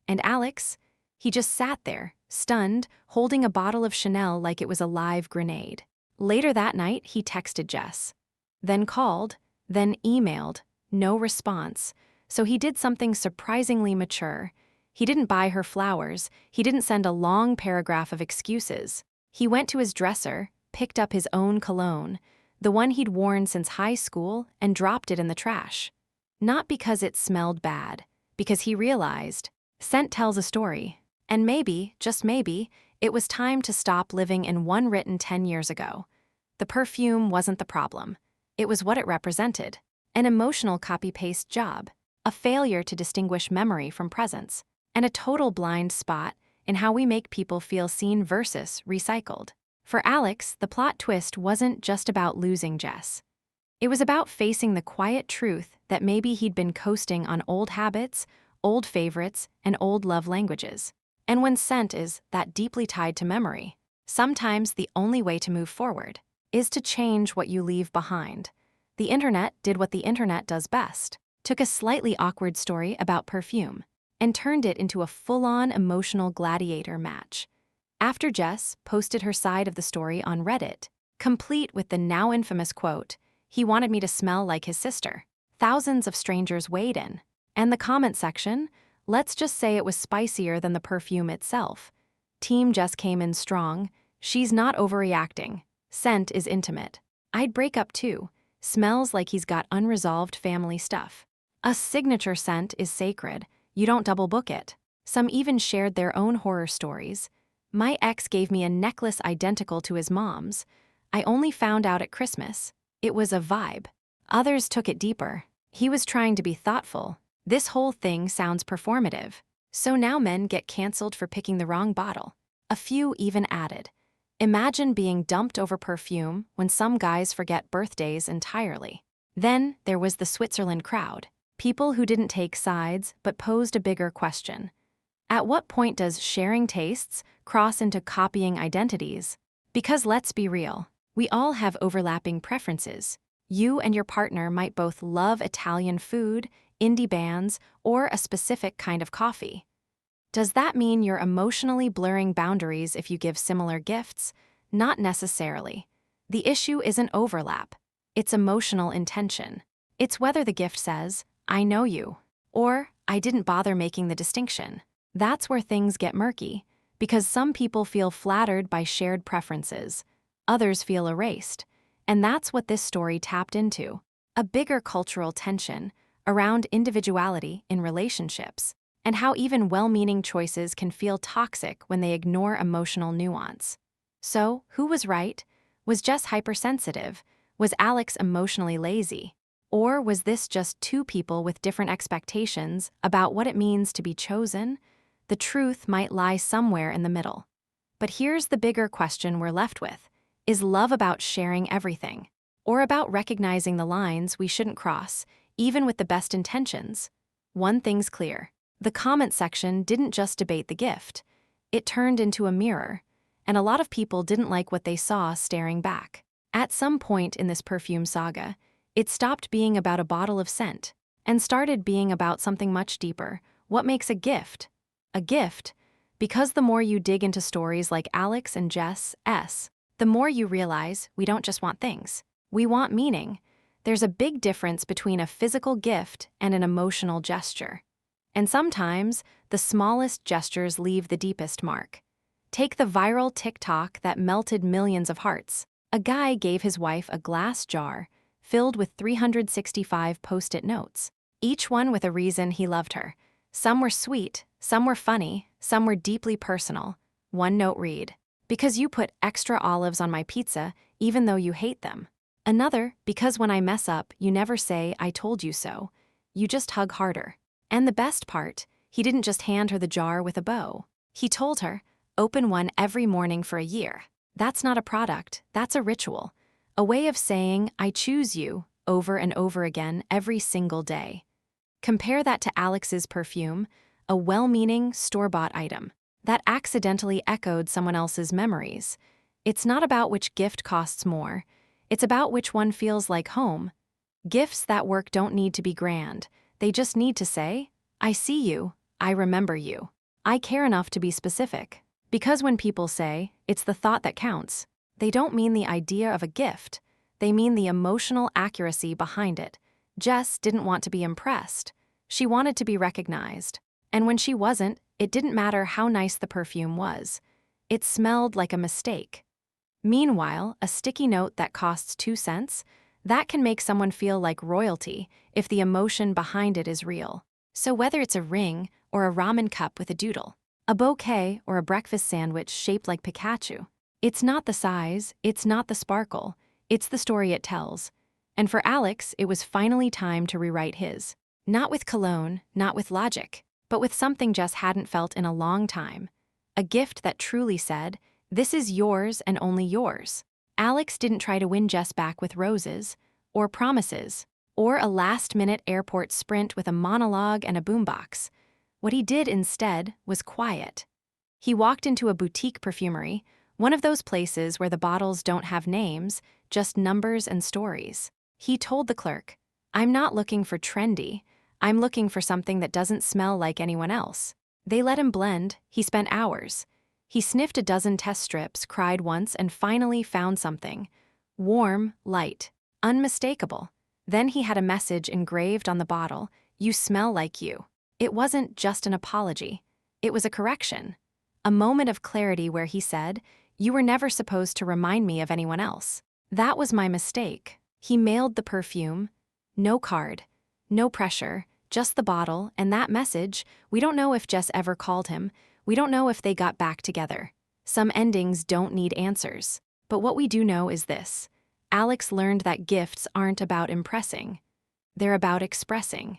And Alex, he just sat there, stunned, holding a bottle of Chanel like it was a live grenade. Later that night, he texted Jess, then called, then emailed, no response. So he did something surprisingly mature. He didn't buy her flowers, he didn't send a long paragraph of excuses. He went to his dresser, picked up his own cologne, the one he'd worn since high school, and dropped it in the trash. Not because it smelled bad, because he realized, scent tells a story. And maybe, just maybe, it was time to stop living in one written 10 years ago. The perfume wasn't the problem. It was what it represented. An emotional copy-paste job, a failure to distinguish memory from presence, and a total blind spot in how we make people feel seen versus recycled. For Alex, the plot twist wasn't just about losing Jess. It was about facing the quiet truth that maybe he'd been coasting on old habits, old favorites, and old love languages. And when scent is that deeply tied to memory, sometimes the only way to move forward is to change what you leave behind. The internet did what the internet does best, took a slightly awkward story about perfume, and turned it into a full-on emotional gladiator match. After Jess posted her side of the story on Reddit, complete with the now infamous quote, "He wanted me to smell like his sister," thousands of strangers weighed in. And the comment section, let's just say it was spicier than the perfume itself. Team Jess came in strong. She's not overreacting. Scent is intimate. I'd break up too. Smells like he's got unresolved family stuff. A signature scent is sacred. You don't double book it. Some even shared their own horror stories. My ex gave me a necklace identical to his mom's. I only found out at Christmas. It was a vibe. Others took it deeper. He was trying to be thoughtful. This whole thing sounds performative. So now men get canceled for picking the wrong bottle. A few even added, imagine being dumped over perfume when some guys forget birthdays entirely. Then there was the Switzerland crowd. People who didn't take sides but posed a bigger question. At what point does sharing tastes cross into copying identities? Because let's be real, we all have overlapping preferences. You and your partner might both love Italian food, indie bands, or a specific kind of coffee. Does that mean you're emotionally blurring boundaries if you give similar gifts? Not necessarily. The issue isn't overlap. It's emotional intention. It's whether the gift says, "I know you," or "I didn't bother making the distinction." That's where things get murky, because some people feel flattered by shared preferences. Others feel erased. And that's what this story tapped into. A bigger cultural tension around individuality in relationships, and how even well-meaning choices can feel toxic when they ignore emotional nuance. So, who was right? Was Jess hypersensitive? Was Alex emotionally lazy? Or was this just two people with different expectations about what it means to be chosen? The truth might lie somewhere in the middle. But here's the bigger question we're left with. Is love about sharing everything? Or about recognizing the lines we shouldn't cross, even with the best intentions? One thing's clear. The comment section didn't just debate the gift. It turned into a mirror, and a lot of people didn't like what they saw staring back. At some point in this perfume saga, it stopped being about a bottle of scent and started being about something much deeper. What makes a gift? A gift, because the more you dig into stories like Alex and Jess S., the more you realize we don't just want things. We want meaning. There's a big difference between a physical gift and an emotional gesture. And sometimes, the smallest gestures leave the deepest mark. Take the viral TikTok that melted millions of hearts. A guy gave his wife a glass jar filled with 365 Post-it notes, each one with a reason he loved her. Some were sweet, some were funny, some were deeply personal. One note read, "Because you put extra olives on my pizza, even though you hate them." Another, "Because when I mess up, you never say, 'I told you so.' You just hug harder." And the best part, he didn't just hand her the jar with a bow. He told her, "Open one every morning for a year." That's not a product, that's a ritual. A way of saying, "I choose you," over and over again every single day. Compare that to Alex's perfume, a well-meaning, store-bought item that accidentally echoed someone else's memories. It's not about which gift costs more. It's about which one feels like home. Gifts that work don't need to be grand. They just need to say, I see you, I remember you. I care enough to be specific. Because when people say, it's the thought that counts, they don't mean the idea of a gift. They mean the emotional accuracy behind it. Jess didn't want to be impressed. She wanted to be recognized. And when she wasn't, it didn't matter how nice the perfume was. It smelled like a mistake. Meanwhile, a sticky note that costs 2 cents, that can make someone feel like royalty if the emotion behind it is real. So whether it's a ring or a ramen cup with a doodle, a bouquet or a breakfast sandwich shaped like Pikachu, it's not the size, it's not the sparkle, it's the story it tells. And for Alex, it was finally time to rewrite his. Not with cologne, not with logic, but with something Jess hadn't felt in a long time. A gift that truly said, this is yours and only yours. Alex didn't try to win Jess back with roses, or promises, or a last-minute airport sprint with a monologue and a boombox. What he did instead was quiet. He walked into a boutique perfumery, one of those places where the bottles don't have names, just numbers and stories. He told the clerk, I'm not looking for trendy, I'm looking for something that doesn't smell like anyone else. They let him blend, he spent hours. He sniffed a dozen test strips, cried once, and finally found something. Warm, light, unmistakable. Then he had a message engraved on the bottle, you smell like you. It wasn't just an apology. It was a correction. A moment of clarity where he said, you were never supposed to remind me of anyone else. That was my mistake. He mailed the perfume. No card. No pressure. Just the bottle, and that message, we don't know if Jess ever called him. We don't know if they got back together. Some endings don't need answers. But what we do know is this. Alex learned that gifts aren't about impressing. They're about expressing.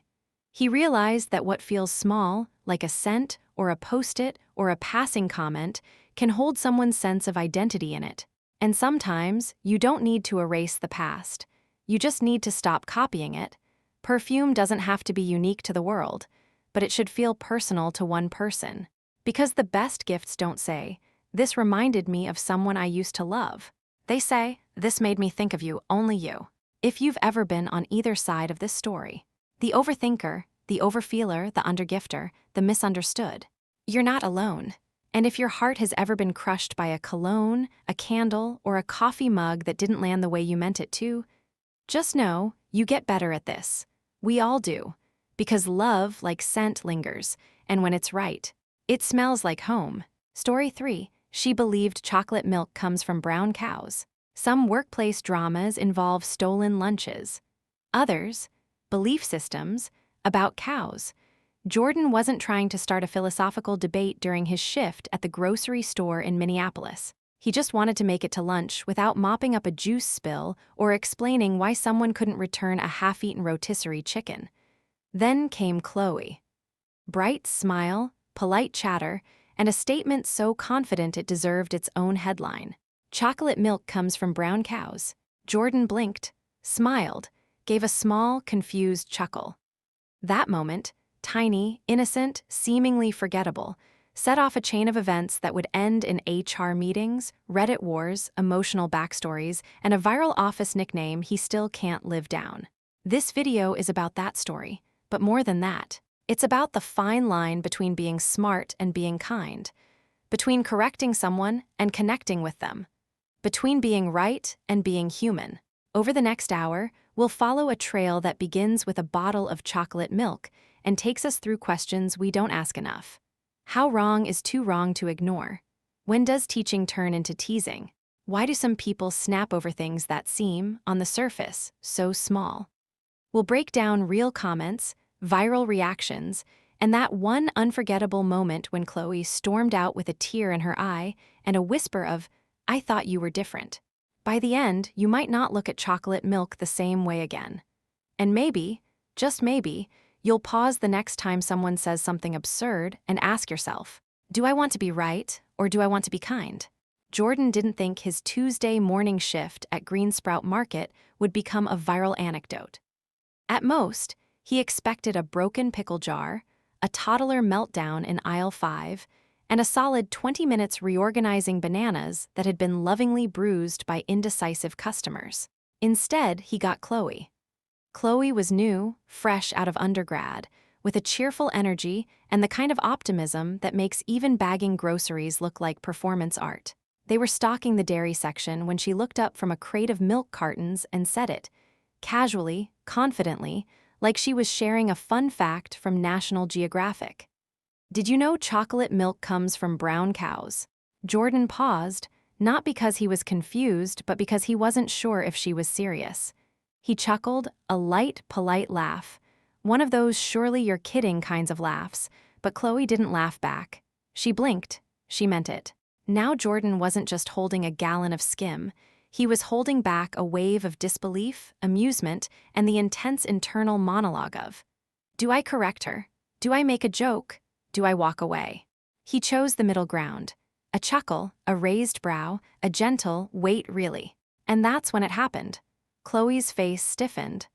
He realized that what feels small, like a scent or a post-it or a passing comment, can hold someone's sense of identity in it. And sometimes, you don't need to erase the past. You just need to stop copying it. Perfume doesn't have to be unique to the world, but it should feel personal to one person. Because the best gifts don't say, this reminded me of someone I used to love. They say, this made me think of you, only you. If you've ever been on either side of this story, the overthinker, the overfeeler, the undergifter, the misunderstood, you're not alone. And if your heart has ever been crushed by a cologne, a candle, or a coffee mug that didn't land the way you meant it to, just know you get better at this. We all do. Because love, like scent, lingers, and when it's right, it smells like home. Story 3. She believed chocolate milk comes from brown cows. Some workplace dramas involve stolen lunches. Others, belief systems, about cows. Jordan wasn't trying to start a philosophical debate during his shift at the grocery store in Minneapolis. He just wanted to make it to lunch without mopping up a juice spill or explaining why someone couldn't return a half-eaten rotisserie chicken. Then came Chloe. Bright smile, polite chatter, and a statement so confident it deserved its own headline. Chocolate milk comes from brown cows. Jordan blinked, smiled, gave a small, confused chuckle. That moment, tiny, innocent, seemingly forgettable, set off a chain of events that would end in HR meetings, Reddit wars, emotional backstories, and a viral office nickname he still can't live down. This video is about that story, but more than that. It's about the fine line between being smart and being kind, between correcting someone and connecting with them, between being right and being human. Over the next hour, we'll follow a trail that begins with a bottle of chocolate milk and takes us through questions we don't ask enough. How wrong is too wrong to ignore? When does teaching turn into teasing? Why do some people snap over things that seem, on the surface, so small? We'll break down real comments, viral reactions, and that one unforgettable moment when Chloe stormed out with a tear in her eye and a whisper of, I thought you were different. By the end, you might not look at chocolate milk the same way again. And maybe, just maybe, you'll pause the next time someone says something absurd and ask yourself, do I want to be right or do I want to be kind? Jordan didn't think his Tuesday morning shift at Green Sprout Market would become a viral anecdote. At most, He expected a broken pickle jar, a toddler meltdown in aisle 5, and a solid 20 minutes reorganizing bananas that had been lovingly bruised by indecisive customers. Instead, he got Chloe. Chloe was new, fresh out of undergrad, with a cheerful energy and the kind of optimism that makes even bagging groceries look like performance art. They were stocking the dairy section when she looked up from a crate of milk cartons and said it, casually, confidently, like she was sharing a fun fact from National Geographic. "Did you know chocolate milk comes from brown cows?" Jordan paused, not because he was confused, but because he wasn't sure if she was serious. He chuckled, a light, polite laugh, one of those surely you're kidding kinds of laughs, but Chloe didn't laugh back. She blinked. She meant it. Now Jordan wasn't just holding a gallon of skim. He was holding back a wave of disbelief, amusement, and the intense internal monologue of, "Do I correct her? Do I make a joke? Do I walk away?" He chose the middle ground. A chuckle, a raised brow, a gentle, "Wait, really?" And that's when it happened. Chloe's face stiffened.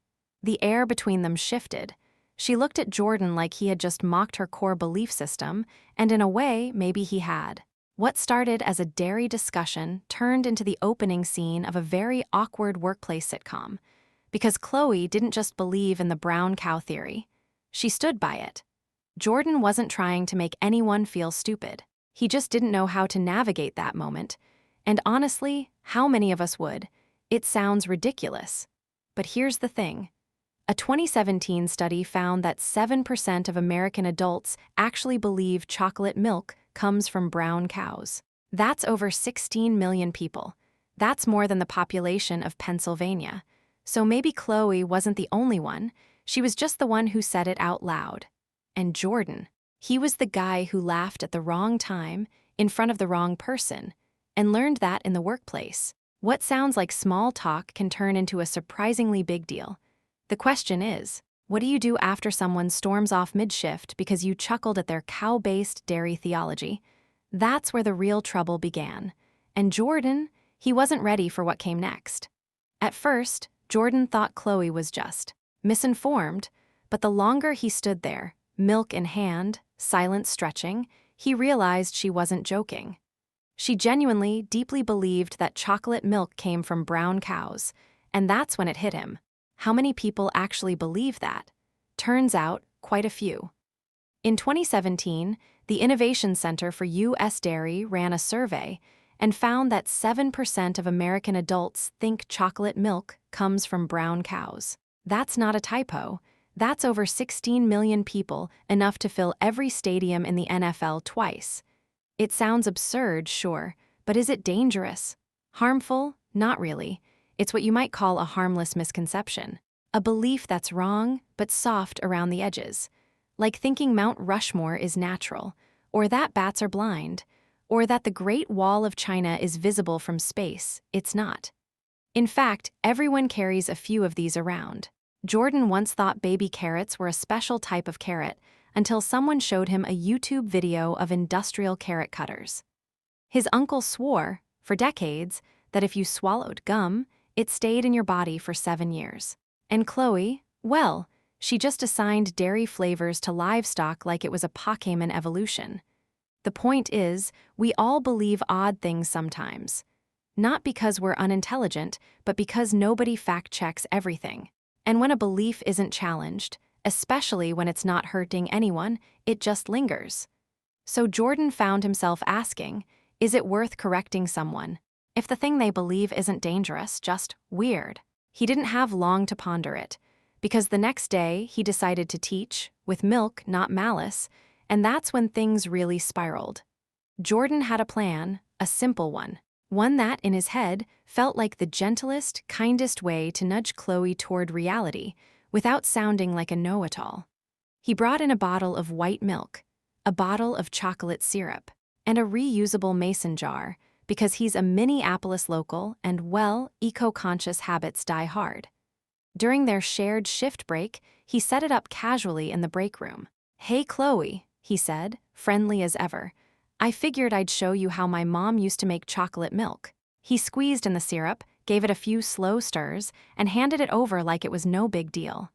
The air between them shifted. She looked at Jordan like he had just mocked her core belief system, and in a way, maybe he had. What started as a dairy discussion turned into the opening scene of a very awkward workplace sitcom. Because Chloe didn't just believe in the brown cow theory. She stood by it. Jordan wasn't trying to make anyone feel stupid. He just didn't know how to navigate that moment. And honestly, how many of us would? It sounds ridiculous. But here's the thing. A 2017 study found that 7% of American adults actually believe chocolate milk comes from brown cows. That's over 16 million people. That's more than the population of Pennsylvania. So maybe Chloe wasn't the only one. She was just the one who said it out loud. And Jordan, he was the guy who laughed at the wrong time, in front of the wrong person, and learned that in the workplace. What sounds like small talk can turn into a surprisingly big deal. The question is, what do you do after someone storms off mid-shift because you chuckled at their cow-based dairy theology? That's where the real trouble began. And Jordan, he wasn't ready for what came next. At first, Jordan thought Chloe was just misinformed, but the longer he stood there, milk in hand, silent stretching, he realized she wasn't joking. She genuinely, deeply believed that chocolate milk came from brown cows, and that's when it hit him. How many people actually believe that? Turns out, quite a few. In 2017, the Innovation Center for U.S. Dairy ran a survey and found that 7% of American adults think chocolate milk comes from brown cows. That's not a typo. That's over 16 million people, enough to fill every stadium in the NFL twice. It sounds absurd, sure, but is it dangerous? Harmful? Not really. It's what you might call a harmless misconception. A belief that's wrong, but soft around the edges. Like thinking Mount Rushmore is natural, or that bats are blind, or that the Great Wall of China is visible from space. It's not. In fact, everyone carries a few of these around. Jordan once thought baby carrots were a special type of carrot until someone showed him a YouTube video of industrial carrot cutters. His uncle swore, for decades, that if you swallowed gum, it stayed in your body for 7 years. And Chloe, well, she just assigned dairy flavors to livestock like it was a Pokémon evolution. The point is, we all believe odd things sometimes. Not because we're unintelligent, but because nobody fact-checks everything. And when a belief isn't challenged, especially when it's not hurting anyone, it just lingers. So Jordan found himself asking, is it worth correcting someone? If the thing they believe isn't dangerous, just weird. He didn't have long to ponder it, because the next day he decided to teach, with milk, not malice, and that's when things really spiraled. Jordan had a plan, a simple one that, in his head, felt like the gentlest, kindest way to nudge Chloe toward reality, without sounding like a know-it-all. He brought in a bottle of white milk, a bottle of chocolate syrup, and a reusable mason jar, because he's a Minneapolis local and, well, eco-conscious habits die hard. During their shared shift break, he set it up casually in the break room. "Hey, Chloe," he said, friendly as ever. "I figured I'd show you how my mom used to make chocolate milk." He squeezed in the syrup, gave it a few slow stirs, and handed it over like it was no big deal.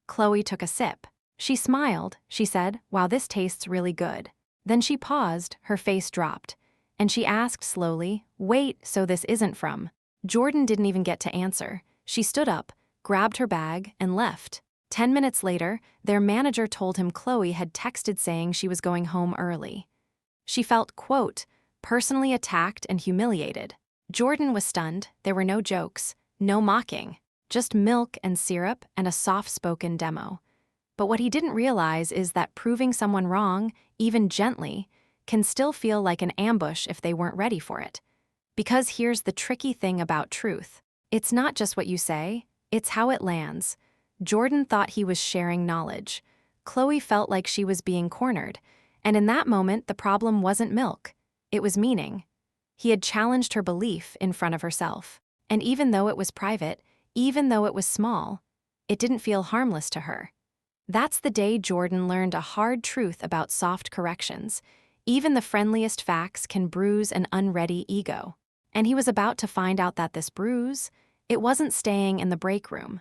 Chloe took a sip. She smiled. She said, "Wow, this tastes really good." Then she paused, her face dropped. And she asked slowly, "Wait, so this isn't from?" Jordan didn't even get to answer. She stood up, grabbed her bag, and left. 10 minutes later, their manager told him Chloe had texted saying she was going home early. She felt, quote, personally attacked and humiliated. Jordan was stunned. There were no jokes, no mocking, just milk and syrup and a soft-spoken demo. But what he didn't realize is that proving someone wrong, even gently, can still feel like an ambush if they weren't ready for it. Because here's the tricky thing about truth. It's not just what you say, it's how it lands. Jordan thought he was sharing knowledge. Chloe felt like she was being cornered. And in that moment, the problem wasn't milk. It was meaning. He had challenged her belief in front of herself. And even though it was private, even though it was small, it didn't feel harmless to her. That's the day Jordan learned a hard truth about soft corrections. Even the friendliest facts can bruise an unready ego. And he was about to find out that this bruise, it wasn't staying in the break room.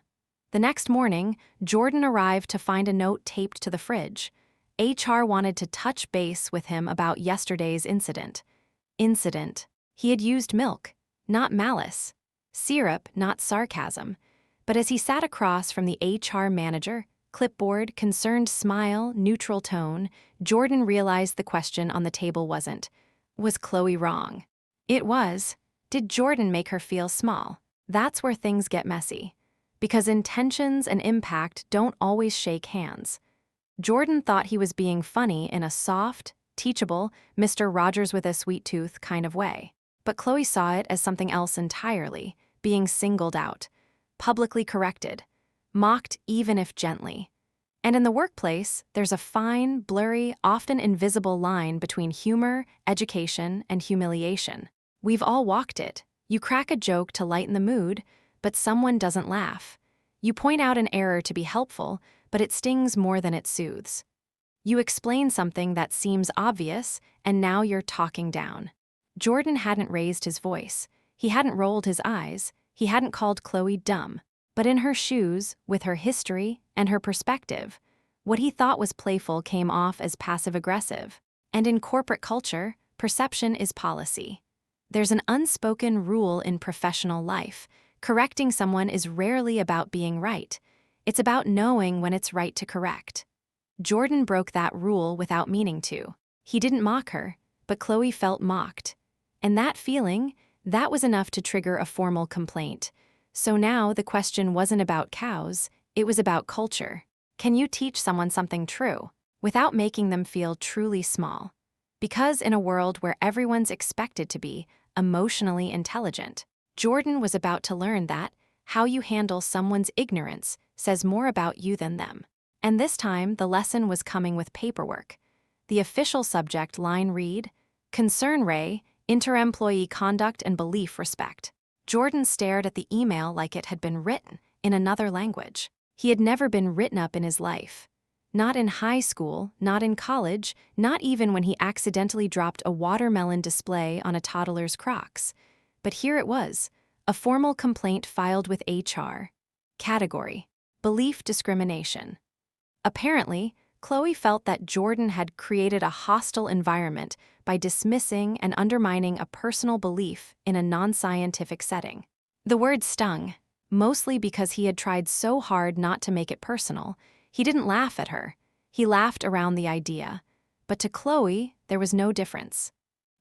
The next morning, Jordan arrived to find a note taped to the fridge. HR wanted to touch base with him about yesterday's incident. He had used milk, not malice. Syrup, not sarcasm. But as he sat across from the HR manager, clipboard, concerned smile, neutral tone, Jordan realized the question on the table wasn't, was Chloe wrong? It was, did Jordan make her feel small? That's where things get messy. Because intentions and impact don't always shake hands. Jordan thought he was being funny in a soft, teachable, Mr. Rogers with a sweet tooth kind of way. But Chloe saw it as something else entirely, being singled out, publicly corrected, mocked even if gently. And in the workplace, there's a fine, blurry, often invisible line between humor, education, and humiliation. We've all walked it. You crack a joke to lighten the mood, but someone doesn't laugh. You point out an error to be helpful, but it stings more than it soothes. You explain something that seems obvious, and now you're talking down. Jordan hadn't raised his voice. He hadn't rolled his eyes. He hadn't called Chloe dumb. But in her shoes, with her history and her perspective, what he thought was playful came off as passive-aggressive. And in corporate culture, perception is policy. There's an unspoken rule in professional life. Correcting someone is rarely about being right. It's about knowing when it's right to correct. Jordan broke that rule without meaning to. He didn't mock her, but Chloe felt mocked. And that feeling, that was enough to trigger a formal complaint. So now the question wasn't about cows, it was about culture. Can you teach someone something true without making them feel truly small? Because in a world where everyone's expected to be emotionally intelligent, Jordan was about to learn that how you handle someone's ignorance says more about you than them. And this time, the lesson was coming with paperwork. The official subject line read, Concern Ray, Inter-Employee Conduct and Belief Respect. Jordan stared at the email like it had been written in another language. He had never been written up in his life. Not in high school, not in college, not even when he accidentally dropped a watermelon display on a toddler's Crocs. But here it was, a formal complaint filed with HR. Category: Belief discrimination. Apparently, Chloe felt that Jordan had created a hostile environment by dismissing and undermining a personal belief in a non-scientific setting. The word stung, mostly because he had tried so hard not to make it personal. He didn't laugh at her. He laughed around the idea. But to Chloe, there was no difference.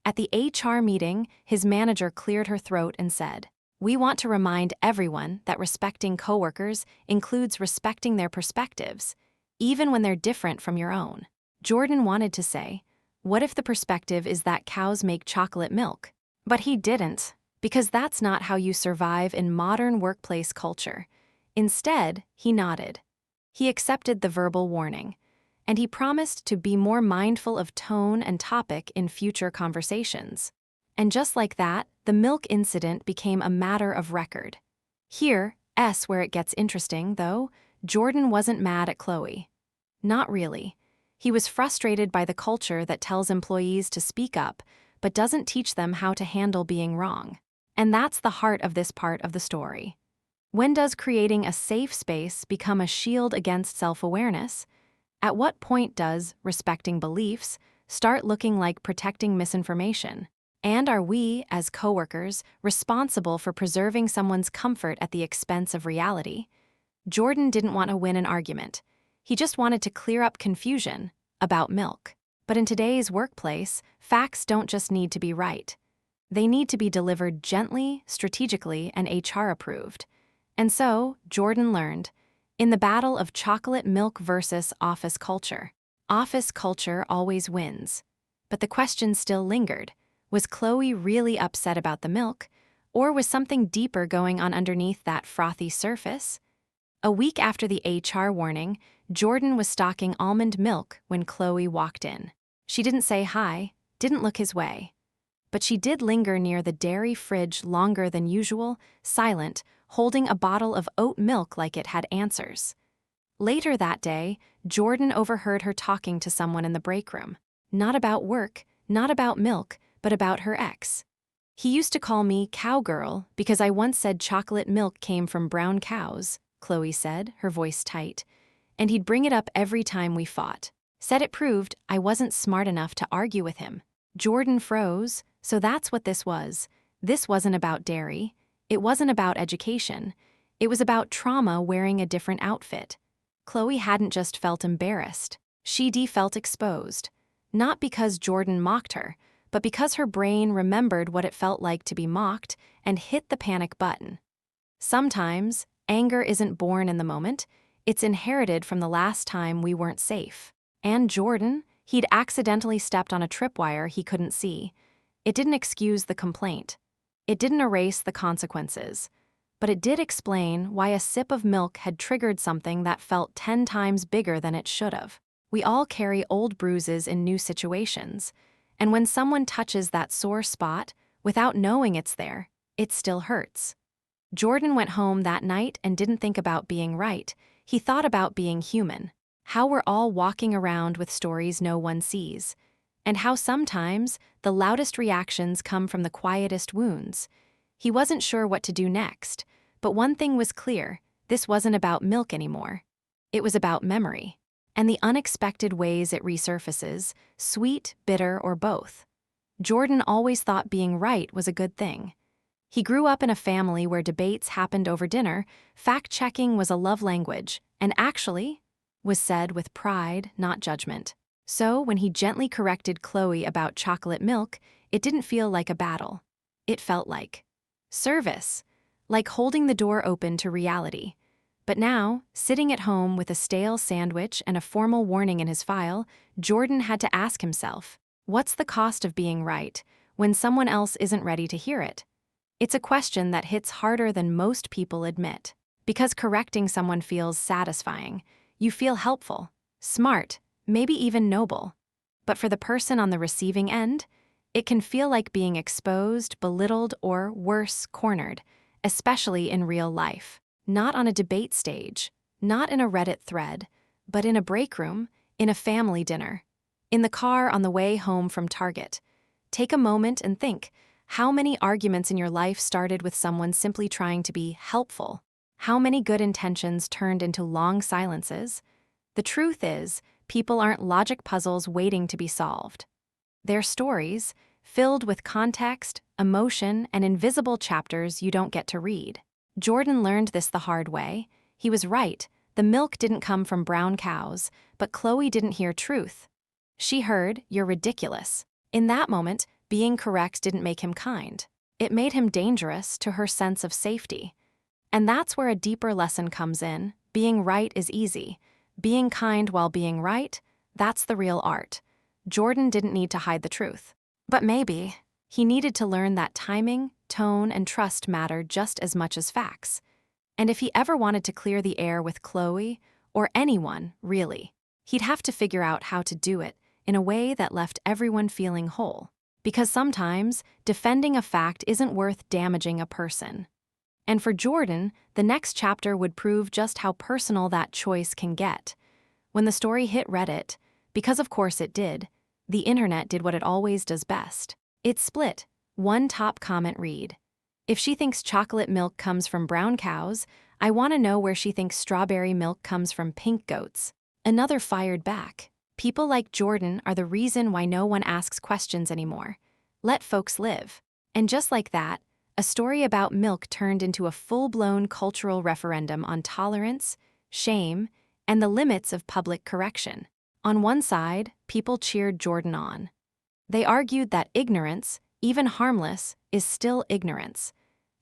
At the HR meeting, his manager cleared her throat and said, "We want to remind everyone that respecting coworkers includes respecting their perspectives, even when they're different from your own." Jordan wanted to say, what if the perspective is that cows make chocolate milk? But he didn't, because that's not how you survive in modern workplace culture. Instead, he nodded. He accepted the verbal warning, and he promised to be more mindful of tone and topic in future conversations. And just like that, the milk incident became a matter of record. Here's where it gets interesting, though. Jordan wasn't mad at Chloe. Not really. He was frustrated by the culture that tells employees to speak up, but doesn't teach them how to handle being wrong. And that's the heart of this part of the story. When does creating a safe space become a shield against self-awareness? At what point does respecting beliefs start looking like protecting misinformation? And are we, as coworkers, responsible for preserving someone's comfort at the expense of reality? Jordan didn't want to win an argument. He just wanted to clear up confusion about milk. But in today's workplace, facts don't just need to be right. They need to be delivered gently, strategically, and HR approved. And so, Jordan learned, in the battle of chocolate milk versus office culture always wins. But the question still lingered. Was Chloe really upset about the milk? Or was something deeper going on underneath that frothy surface? A week after the HR warning, Jordan was stocking almond milk when Chloe walked in. She didn't say hi, didn't look his way. But she did linger near the dairy fridge longer than usual, silent, holding a bottle of oat milk like it had answers. Later that day, Jordan overheard her talking to someone in the break room. Not about work, not about milk, but about her ex. He used to call me cowgirl because I once said chocolate milk came from brown cows, Chloe said, her voice tight. And he'd bring it up every time we fought. Said it proved I wasn't smart enough to argue with him. Jordan froze, so that's what this was. This wasn't about dairy. It wasn't about education. It was about trauma wearing a different outfit. Chloe hadn't just felt embarrassed. She felt exposed. Not because Jordan mocked her, but because her brain remembered what it felt like to be mocked and hit the panic button. Sometimes, anger isn't born in the moment. It's inherited from the last time we weren't safe. And Jordan, he'd accidentally stepped on a tripwire he couldn't see. It didn't excuse the complaint. It didn't erase the consequences. But it did explain why a sip of milk had triggered something that felt 10 times bigger than it should have. We all carry old bruises in new situations. And when someone touches that sore spot, without knowing it's there, it still hurts. Jordan went home that night and didn't think about being right. He thought about being human. How we're all walking around with stories no one sees. And how sometimes the loudest reactions come from the quietest wounds. He wasn't sure what to do next, but one thing was clear: this wasn't about milk anymore. It was about memory. And the unexpected ways it resurfaces, sweet, bitter, or both. Jordan always thought being right was a good thing. He grew up in a family where debates happened over dinner, fact-checking was a love language, and actually was said with pride, not judgment. So when he gently corrected Chloe about chocolate milk, it didn't feel like a battle. It felt like service, like holding the door open to reality. But now, sitting at home with a stale sandwich and a formal warning in his file, Jordan had to ask himself, what's the cost of being right when someone else isn't ready to hear it? It's a question that hits harder than most people admit. Because correcting someone feels satisfying. You feel helpful, smart, maybe even noble. But for the person on the receiving end, it can feel like being exposed, belittled, or worse, cornered, especially in real life. Not on a debate stage, not in a Reddit thread, but in a break room, in a family dinner, in the car on the way home from Target. Take a moment and think, how many arguments in your life started with someone simply trying to be helpful? How many good intentions turned into long silences? The truth is, people aren't logic puzzles waiting to be solved. They're stories, filled with context, emotion, and invisible chapters you don't get to read. Jordan learned this the hard way. He was right. The milk didn't come from brown cows, but Chloe didn't hear truth. She heard, "You're ridiculous." In that moment, being correct didn't make him kind. It made him dangerous to her sense of safety. And that's where a deeper lesson comes in. Being right is easy. Being kind while being right, that's the real art. Jordan didn't need to hide the truth. But maybe he needed to learn that timing, tone, and trust matter just as much as facts. And if he ever wanted to clear the air with Chloe, or anyone, really, he'd have to figure out how to do it in a way that left everyone feeling whole. Because sometimes, defending a fact isn't worth damaging a person. And for Jordan, the next chapter would prove just how personal that choice can get. When the story hit Reddit, because of course it did, the internet did what it always does best. It split. One top comment read, If she thinks chocolate milk comes from brown cows, I want to know where she thinks strawberry milk comes from pink goats. Another fired back. People like Jordan are the reason why no one asks questions anymore. Let folks live. And just like that, a story about milk turned into a full-blown cultural referendum on tolerance, shame, and the limits of public correction. On one side, people cheered Jordan on. They argued that ignorance, even harmless, is still ignorance.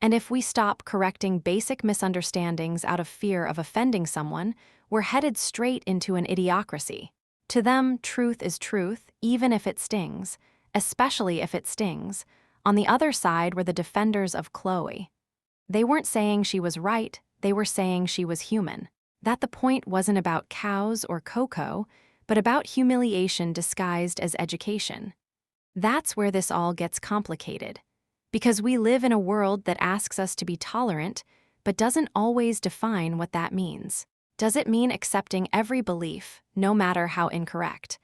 And if we stop correcting basic misunderstandings out of fear of offending someone, we're headed straight into an idiocracy. To them, truth is truth, even if it stings, especially if it stings. On the other side were the defenders of Chloe. They weren't saying she was right, they were saying she was human. That the point wasn't about cows or cocoa, but about humiliation disguised as education. That's where this all gets complicated. Because we live in a world that asks us to be tolerant, but doesn't always define what that means. Does it mean accepting every belief, no matter how incorrect?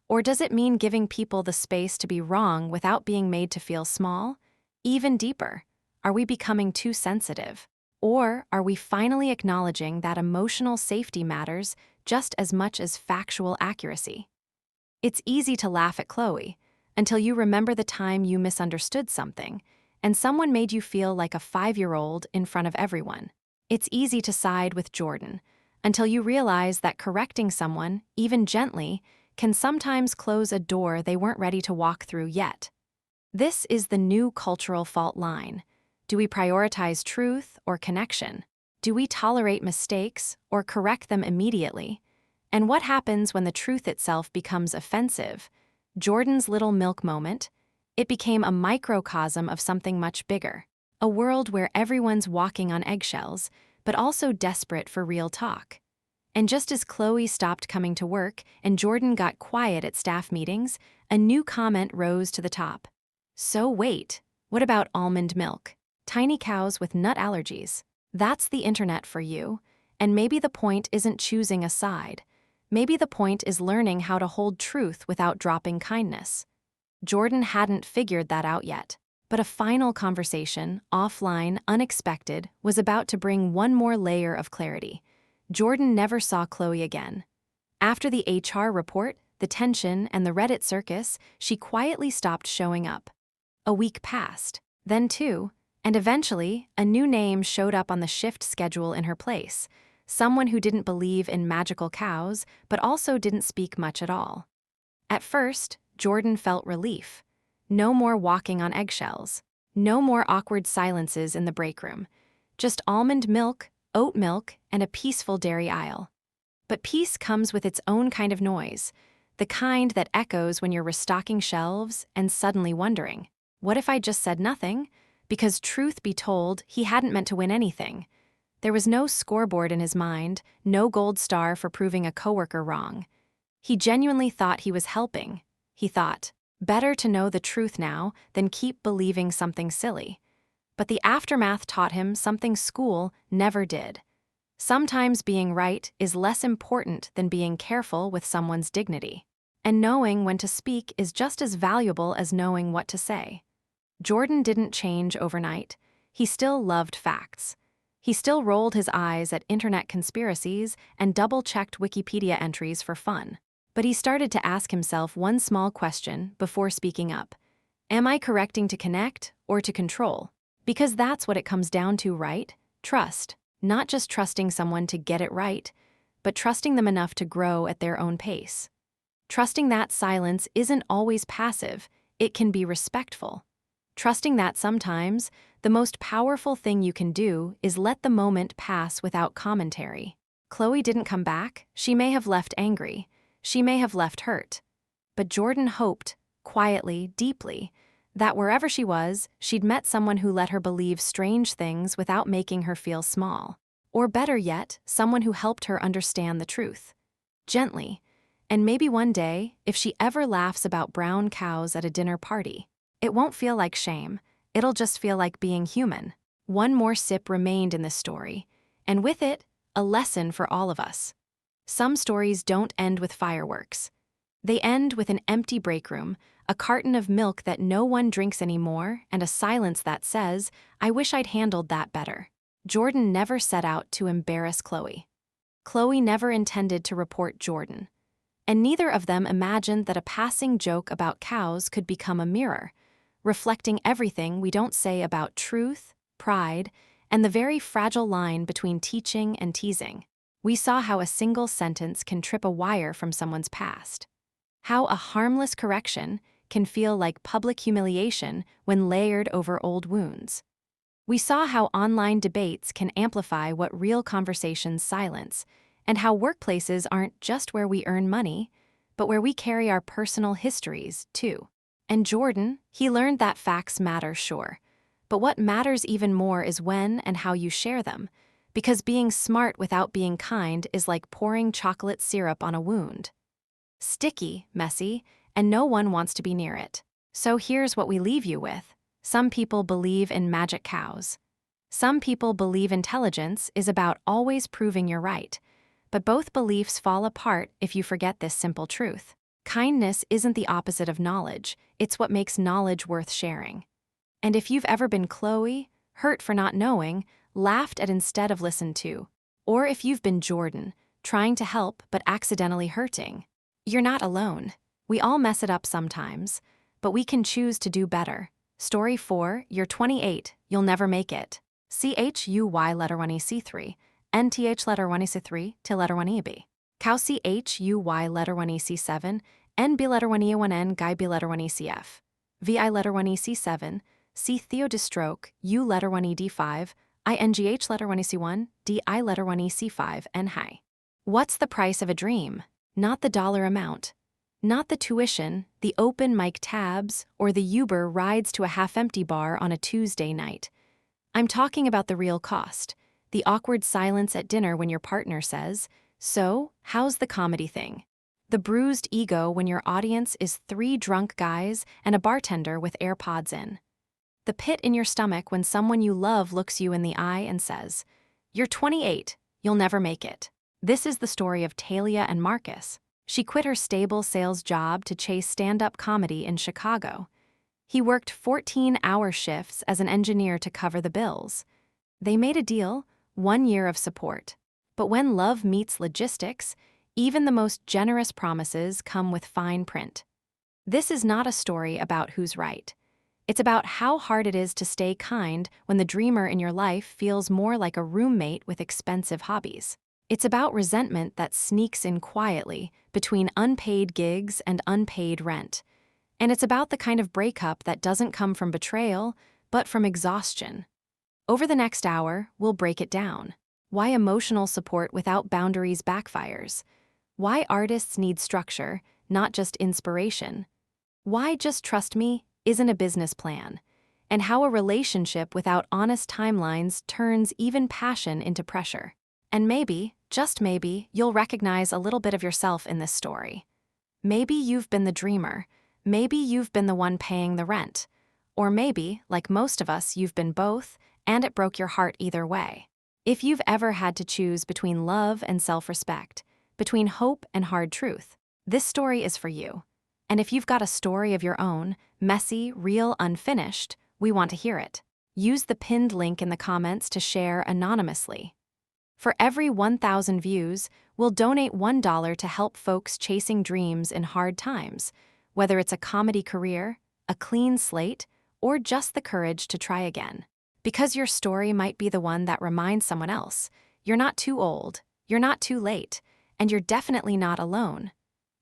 Or does it mean giving people the space to be wrong without being made to feel small? Even deeper, are we becoming too sensitive? Or are we finally acknowledging that emotional safety matters just as much as factual accuracy? It's easy to laugh at Chloe until you remember the time you misunderstood something and someone made you feel like a 5-year-old in front of everyone. It's easy to side with Jordan until you realize that correcting someone, even gently, can sometimes close a door they weren't ready to walk through yet. This is the new cultural fault line. Do we prioritize truth or connection? Do we tolerate mistakes or correct them immediately? And what happens when the truth itself becomes offensive? Jordan's little milk moment, it became a microcosm of something much bigger. A world where everyone's walking on eggshells, but also desperate for real talk. And just as Chloe stopped coming to work and Jordan got quiet at staff meetings, a new comment rose to the top. So wait, what about almond milk? Tiny cows with nut allergies. That's the internet for you. And maybe the point isn't choosing a side. Maybe the point is learning how to hold truth without dropping kindness. Jordan hadn't figured that out yet. But a final conversation, offline, unexpected, was about to bring one more layer of clarity. Jordan never saw Chloe again. After the HR report, the tension, and the Reddit circus, she quietly stopped showing up. A week passed, then 2, and eventually, a new name showed up on the shift schedule in her place. Someone who didn't believe in magical cows, but also didn't speak much at all. At first, Jordan felt relief. No more walking on eggshells. No more awkward silences in the break room. Just almond milk, oat milk, and a peaceful dairy aisle. But peace comes with its own kind of noise, the kind that echoes when you're restocking shelves and suddenly wondering, what if I just said nothing? Because truth be told, he hadn't meant to win anything. There was no scoreboard in his mind, no gold star for proving a coworker wrong. He genuinely thought he was helping. He thought, better to know the truth now than keep believing something silly. But the aftermath taught him something school never did. Sometimes being right is less important than being careful with someone's dignity. And knowing when to speak is just as valuable as knowing what to say. Jordan didn't change overnight. He still loved facts. He still rolled his eyes at internet conspiracies and double-checked Wikipedia entries for fun. But he started to ask himself one small question before speaking up. Am I correcting to connect or to control? Because that's what it comes down to, right? Trust. Not just trusting someone to get it right, but trusting them enough to grow at their own pace. Trusting that silence isn't always passive, it can be respectful. Trusting that sometimes, the most powerful thing you can do is let the moment pass without commentary. Chloe didn't come back. She may have left angry. She may have left hurt. But Jordan hoped, quietly, deeply, that wherever she was, she'd met someone who let her believe strange things without making her feel small. Or better yet, someone who helped her understand the truth. Gently. And maybe one day, if she ever laughs about brown cows at a dinner party, it won't feel like shame. It'll just feel like being human. One more sip remained in this story, and with it, a lesson for all of us. Some stories don't end with fireworks. They end with an empty break room, a carton of milk that no one drinks anymore, and a silence that says, "I wish I'd handled that better." Jordan never set out to embarrass Chloe. Chloe never intended to report Jordan. And neither of them imagined that a passing joke about cows could become a mirror, reflecting everything we don't say about truth, pride, and the very fragile line between teaching and teasing. We saw how a single sentence can trip a wire from someone's past. How a harmless correction can feel like public humiliation when layered over old wounds. We saw how online debates can amplify what real conversations silence, and how workplaces aren't just where we earn money, but where we carry our personal histories, too. And Jordan, he learned that facts matter, sure. But what matters even more is when and how you share them, because being smart without being kind is like pouring chocolate syrup on a wound. Sticky, messy, and no one wants to be near it. So here's what we leave you with. Some people believe in magic cows. Some people believe intelligence is about always proving you're right. But both beliefs fall apart if you forget this simple truth. Kindness isn't the opposite of knowledge, it's what makes knowledge worth sharing. And if you've ever been Chloe, hurt for not knowing, laughed at instead of listened to, or if you've been Jordan, trying to help but accidentally hurting, you're not alone. We all mess it up sometimes, but we can choose to do better. Story 4, you're 28, you'll never make it. CHUY letter 1 EC3. NTH letter 1 EC3 to letter 1 EB. Cow CHUY letter 1 EC7, NB letter 1 E1N, Guy B letter 1 ECF. VI letter 1 EC7, C Theodistroke, U letter 1 ED5, INGH letter 1 EC1, DI letter 1 EC5, and high. What's the price of a dream? Not the dollar amount. Not the tuition, the open mic tabs, or the Uber rides to a half-empty bar on a Tuesday night. I'm talking about the real cost. The awkward silence at dinner when your partner says, "So, how's the comedy thing?" The bruised ego when your audience is 3 drunk guys and a bartender with AirPods in. The pit in your stomach when someone you love looks you in the eye and says, "You're 28, you'll never make it." This is the story of Talia and Marcus. She quit her stable sales job to chase stand-up comedy in Chicago. He worked 14-hour shifts as an engineer to cover the bills. They made a deal, 1 year of support. But when love meets logistics, even the most generous promises come with fine print. This is not a story about who's right. It's about how hard it is to stay kind when the dreamer in your life feels more like a roommate with expensive hobbies. It's about resentment that sneaks in quietly between unpaid gigs and unpaid rent. And it's about the kind of breakup that doesn't come from betrayal, but from exhaustion. Over the next hour, we'll break it down. Why emotional support without boundaries backfires. Why artists need structure, not just inspiration. Why just trust me isn't a business plan. And how a relationship without honest timelines turns even passion into pressure. And maybe, just maybe, you'll recognize a little bit of yourself in this story. Maybe you've been the dreamer. Maybe you've been the one paying the rent. Or maybe, like most of us, you've been both, and it broke your heart either way. If you've ever had to choose between love and self-respect, between hope and hard truth, this story is for you. And if you've got a story of your own, messy, real, unfinished, we want to hear it. Use the pinned link in the comments to share anonymously. For every 1,000 views, we'll donate $1 to help folks chasing dreams in hard times, whether it's a comedy career, a clean slate, or just the courage to try again. Because your story might be the one that reminds someone else, you're not too old, you're not too late, and you're definitely not alone.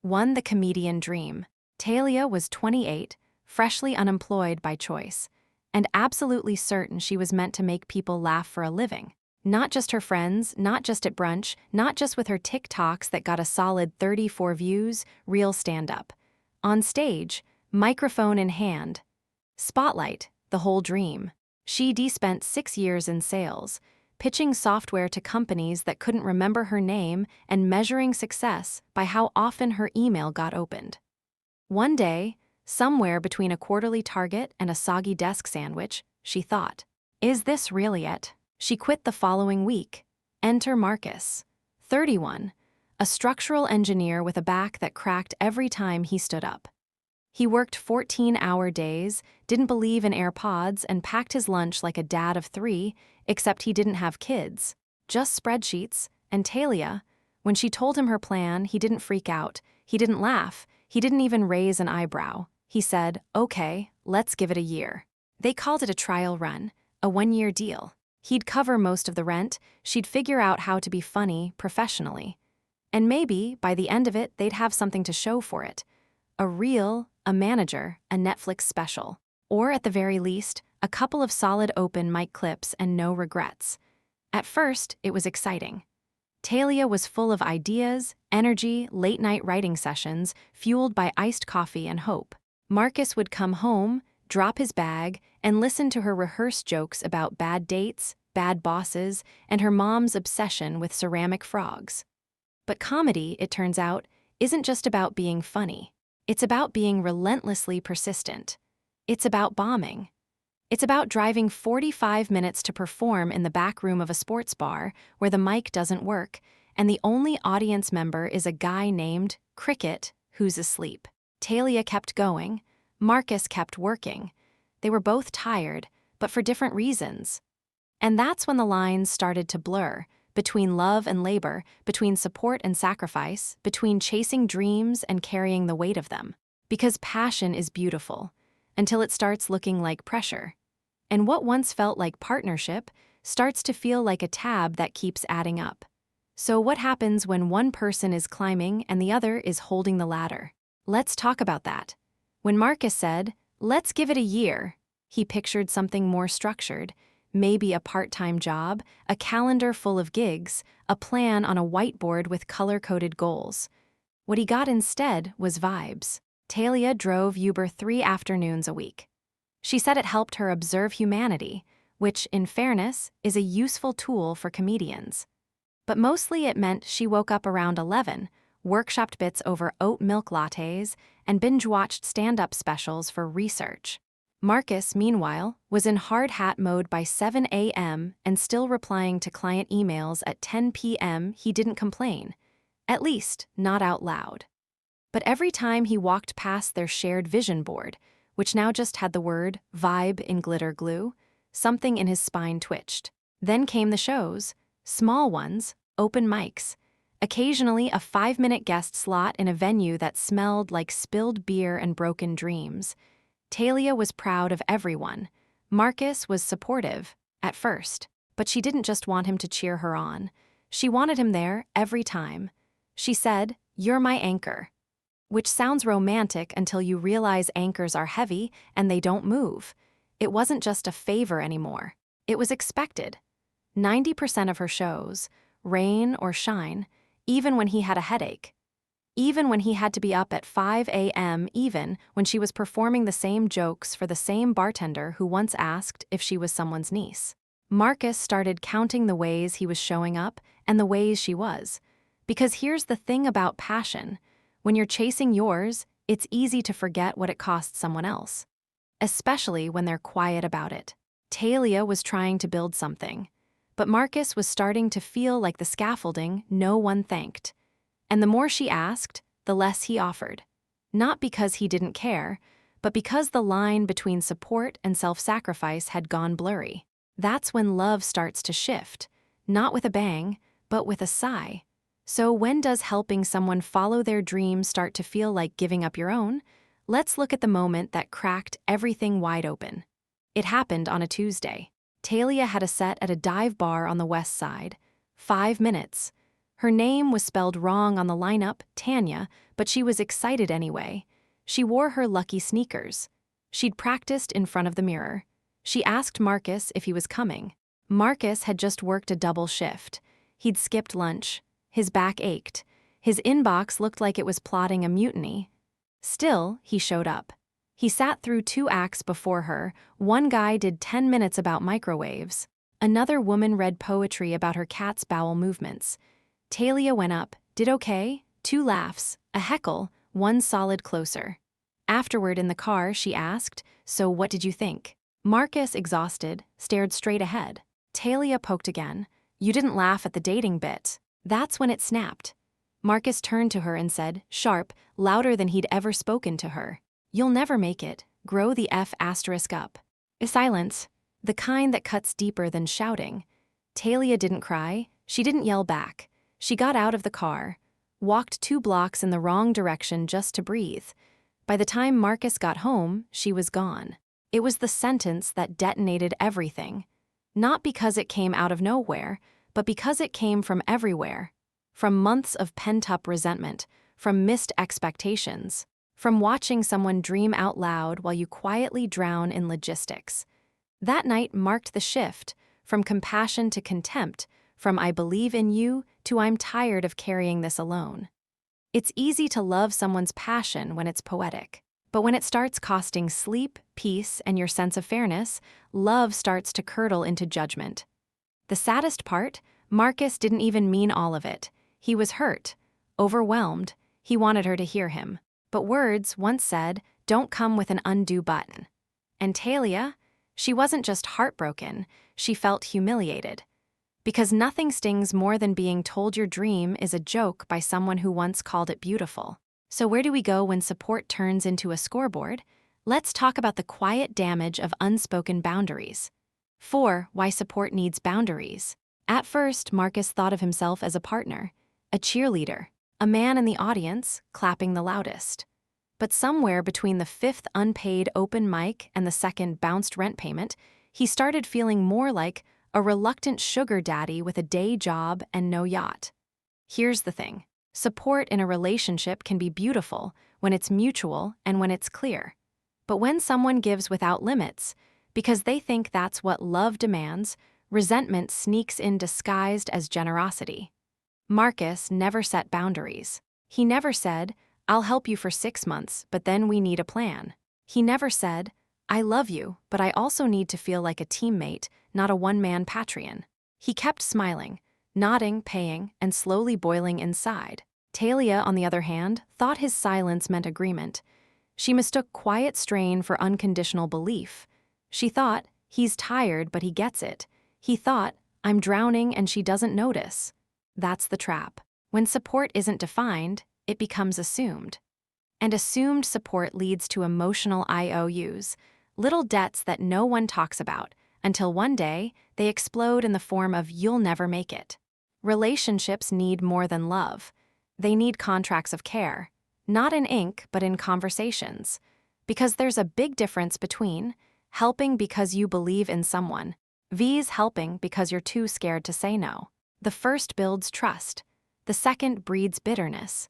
1. The comedian dream. Talia was 28, freshly unemployed by choice, and absolutely certain she was meant to make people laugh for a living. Not just her friends, not just at brunch, not just with her TikToks that got a solid 34 views, real stand-up. On stage, microphone in hand. Spotlight, the whole dream. She spent 6 years in sales, pitching software to companies that couldn't remember her name and measuring success by how often her email got opened. One day, somewhere between a quarterly target and a soggy desk sandwich, she thought, "Is this really it?" She quit the following week. Enter Marcus, 31, a structural engineer with a back that cracked every time he stood up. He worked 14-hour days, didn't believe in AirPods, and packed his lunch like a dad of 3, except he didn't have kids. Just spreadsheets. And Talia, when she told him her plan, he didn't freak out. He didn't laugh. He didn't even raise an eyebrow. He said, "Okay, let's give it a year." They called it a trial run, a 1-year deal. He'd cover most of the rent, she'd figure out how to be funny professionally. And maybe, by the end of it, they'd have something to show for it. A reel, a manager, a Netflix special. Or, at the very least, a couple of solid open mic clips and no regrets. At first, it was exciting. Talia was full of ideas, energy, late-night writing sessions, fueled by iced coffee and hope. Marcus would come home, drop his bag, and listen to her rehearse jokes about bad dates, bad bosses, and her mom's obsession with ceramic frogs. But comedy, it turns out, isn't just about being funny. It's about being relentlessly persistent. It's about bombing. It's about driving 45 minutes to perform in the back room of a sports bar where the mic doesn't work, and the only audience member is a guy named Cricket who's asleep. Talia kept going. Marcus kept working. They were both tired, but for different reasons. And that's when the lines started to blur, between love and labor, between support and sacrifice, between chasing dreams and carrying the weight of them. Because passion is beautiful, until it starts looking like pressure. And what once felt like partnership starts to feel like a tab that keeps adding up. So what happens when one person is climbing and the other is holding the ladder? Let's talk about that. When Marcus said, "Let's give it a year," he pictured something more structured. Maybe a part-time job, a calendar full of gigs, a plan on a whiteboard with color-coded goals. What he got instead was vibes. Talia drove Uber 3 afternoons a week. She said it helped her observe humanity, which, in fairness, is a useful tool for comedians. But mostly it meant she woke up around 11, workshopped bits over oat milk lattes, and binge-watched stand-up specials for research. Marcus, meanwhile, was in hard hat mode by 7 a.m. and still replying to client emails at 10 p.m. He didn't complain. At least, not out loud. But every time he walked past their shared vision board, which now just had the word vibe in glitter glue, something in his spine twitched. Then came the shows, small ones, open mics, occasionally a 5-minute guest slot in a venue that smelled like spilled beer and broken dreams. Talia was proud of everyone. Marcus was supportive, at first, but she didn't just want him to cheer her on. She wanted him there every time. She said, "You're my anchor." Which sounds romantic until you realize anchors are heavy and they don't move. It wasn't just a favor anymore. It was expected. 90% of her shows, rain or shine, even when he had a headache. Even when he had to be up at 5 a.m., even when she was performing the same jokes for the same bartender who once asked if she was someone's niece. Marcus started counting the ways he was showing up and the ways she was. Because here's the thing about passion. When you're chasing yours, it's easy to forget what it costs someone else. Especially when they're quiet about it. Talia was trying to build something. But Marcus was starting to feel like the scaffolding no one thanked. And the more she asked, the less he offered. Not because he didn't care, but because the line between support and self-sacrifice had gone blurry. That's when love starts to shift, not with a bang, but with a sigh. So when does helping someone follow their dreams start to feel like giving up your own? Let's look at the moment that cracked everything wide open. It happened on a Tuesday. Talia had a set at a dive bar on the west side. 5 minutes. Her name was spelled wrong on the lineup, Tanya, but she was excited anyway. She wore her lucky sneakers. She'd practiced in front of the mirror. She asked Marcus if he was coming. Marcus had just worked a double shift. He'd skipped lunch. His back ached. His inbox looked like it was plotting a mutiny. Still, he showed up. He sat through 2 acts before her. One guy did 10 minutes about microwaves. Another woman read poetry about her cat's bowel movements. Talia went up, did okay, 2 laughs, a heckle, 1 solid closer. Afterward in the car, she asked, "So what did you think?" Marcus, exhausted, stared straight ahead. Talia poked again. "You didn't laugh at the dating bit." That's when it snapped. Marcus turned to her and said, sharp, louder than he'd ever spoken to her, "You'll never make it, grow the F asterisk up." A silence, the kind that cuts deeper than shouting. Talia didn't cry, she didn't yell back. She got out of the car, walked 2 blocks in the wrong direction just to breathe. By the time Marcus got home, she was gone. It was the sentence that detonated everything. Not because it came out of nowhere, but because it came from everywhere. From months of pent-up resentment, from missed expectations, from watching someone dream out loud while you quietly drown in logistics. That night marked the shift, from compassion to contempt, from "I believe in you" to "I'm tired of carrying this alone." It's easy to love someone's passion when it's poetic. But when it starts costing sleep, peace, and your sense of fairness, love starts to curdle into judgment. The saddest part, Marcus didn't even mean all of it. He was hurt, overwhelmed. He wanted her to hear him. But words, once said, don't come with an undo button. And Talia, she wasn't just heartbroken, she felt humiliated. Because nothing stings more than being told your dream is a joke by someone who once called it beautiful. So where do we go when support turns into a scoreboard? Let's talk about the quiet damage of unspoken boundaries. 4. Why support needs boundaries. At first, Marcus thought of himself as a partner, a cheerleader, a man in the audience, clapping the loudest. But somewhere between the 5th unpaid open mic and the 2nd bounced rent payment, he started feeling more like a reluctant sugar daddy with a day job and no yacht. Here's the thing. Support in a relationship can be beautiful when it's mutual and when it's clear. But when someone gives without limits, because they think that's what love demands, resentment sneaks in disguised as generosity. Marcus never set boundaries. He never said, "I'll help you for 6 months, but then we need a plan." He never said, "I love you, but I also need to feel like a teammate, not a one-man Patreon." He kept smiling, nodding, paying, and slowly boiling inside. Talia, on the other hand, thought his silence meant agreement. She mistook quiet strain for unconditional belief. She thought, he's tired, but he gets it. He thought, I'm drowning and she doesn't notice. That's the trap. When support isn't defined, it becomes assumed. And assumed support leads to emotional IOUs, little debts that no one talks about, until one day they explode in the form of "you'll never make it." Relationships need more than love. They need contracts of care, not in ink, but in conversations. Because there's a big difference between helping because you believe in someone, vs helping because you're too scared to say no. The first builds trust. The second breeds bitterness.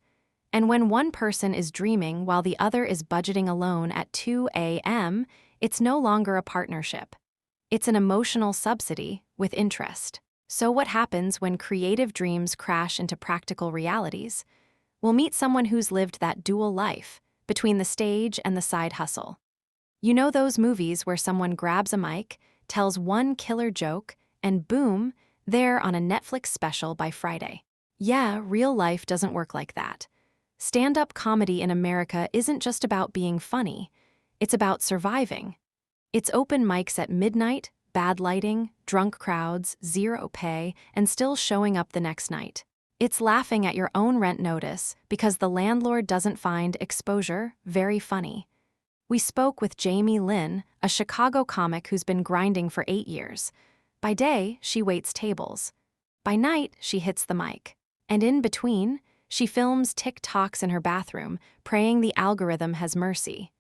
And when one person is dreaming while the other is budgeting alone at 2 a.m., it's no longer a partnership. It's an emotional subsidy with interest. So what happens when creative dreams crash into practical realities? We'll meet someone who's lived that dual life, between the stage and the side hustle. You know those movies where someone grabs a mic, tells one killer joke, and boom, they're on a Netflix special by Friday. Yeah, real life doesn't work like that. Stand-up comedy in America isn't just about being funny. It's about surviving. It's open mics at midnight, bad lighting, drunk crowds, zero pay, and still showing up the next night. It's laughing at your own rent notice because the landlord doesn't find exposure very funny. We spoke with Jamie Lynn, a Chicago comic who's been grinding for 8 years. By day, she waits tables. By night, she hits the mic. And in between, she films TikToks in her bathroom, praying the algorithm has mercy.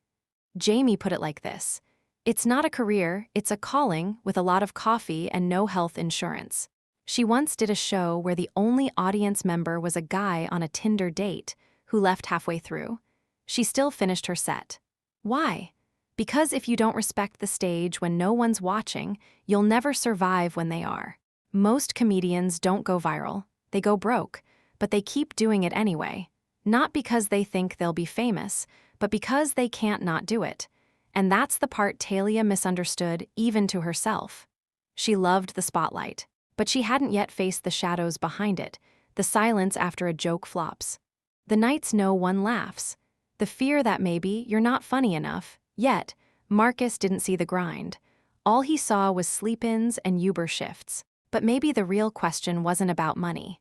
Jamie put it like this: "It's not a career, it's a calling with a lot of coffee and no health insurance." She once did a show where the only audience member was a guy on a Tinder date who left halfway through. She still finished her set. Why? Because if you don't respect the stage when no one's watching, you'll never survive when they are. Most comedians don't go viral, they go broke, but they keep doing it anyway. Not because they think they'll be famous, but because they can't not do it. And that's the part Talia misunderstood even to herself. She loved the spotlight, but she hadn't yet faced the shadows behind it, the silence after a joke flops. The nights no one laughs. The fear that maybe you're not funny enough. Yet, Marcus didn't see the grind. All he saw was sleep-ins and Uber shifts. But maybe the real question wasn't about money.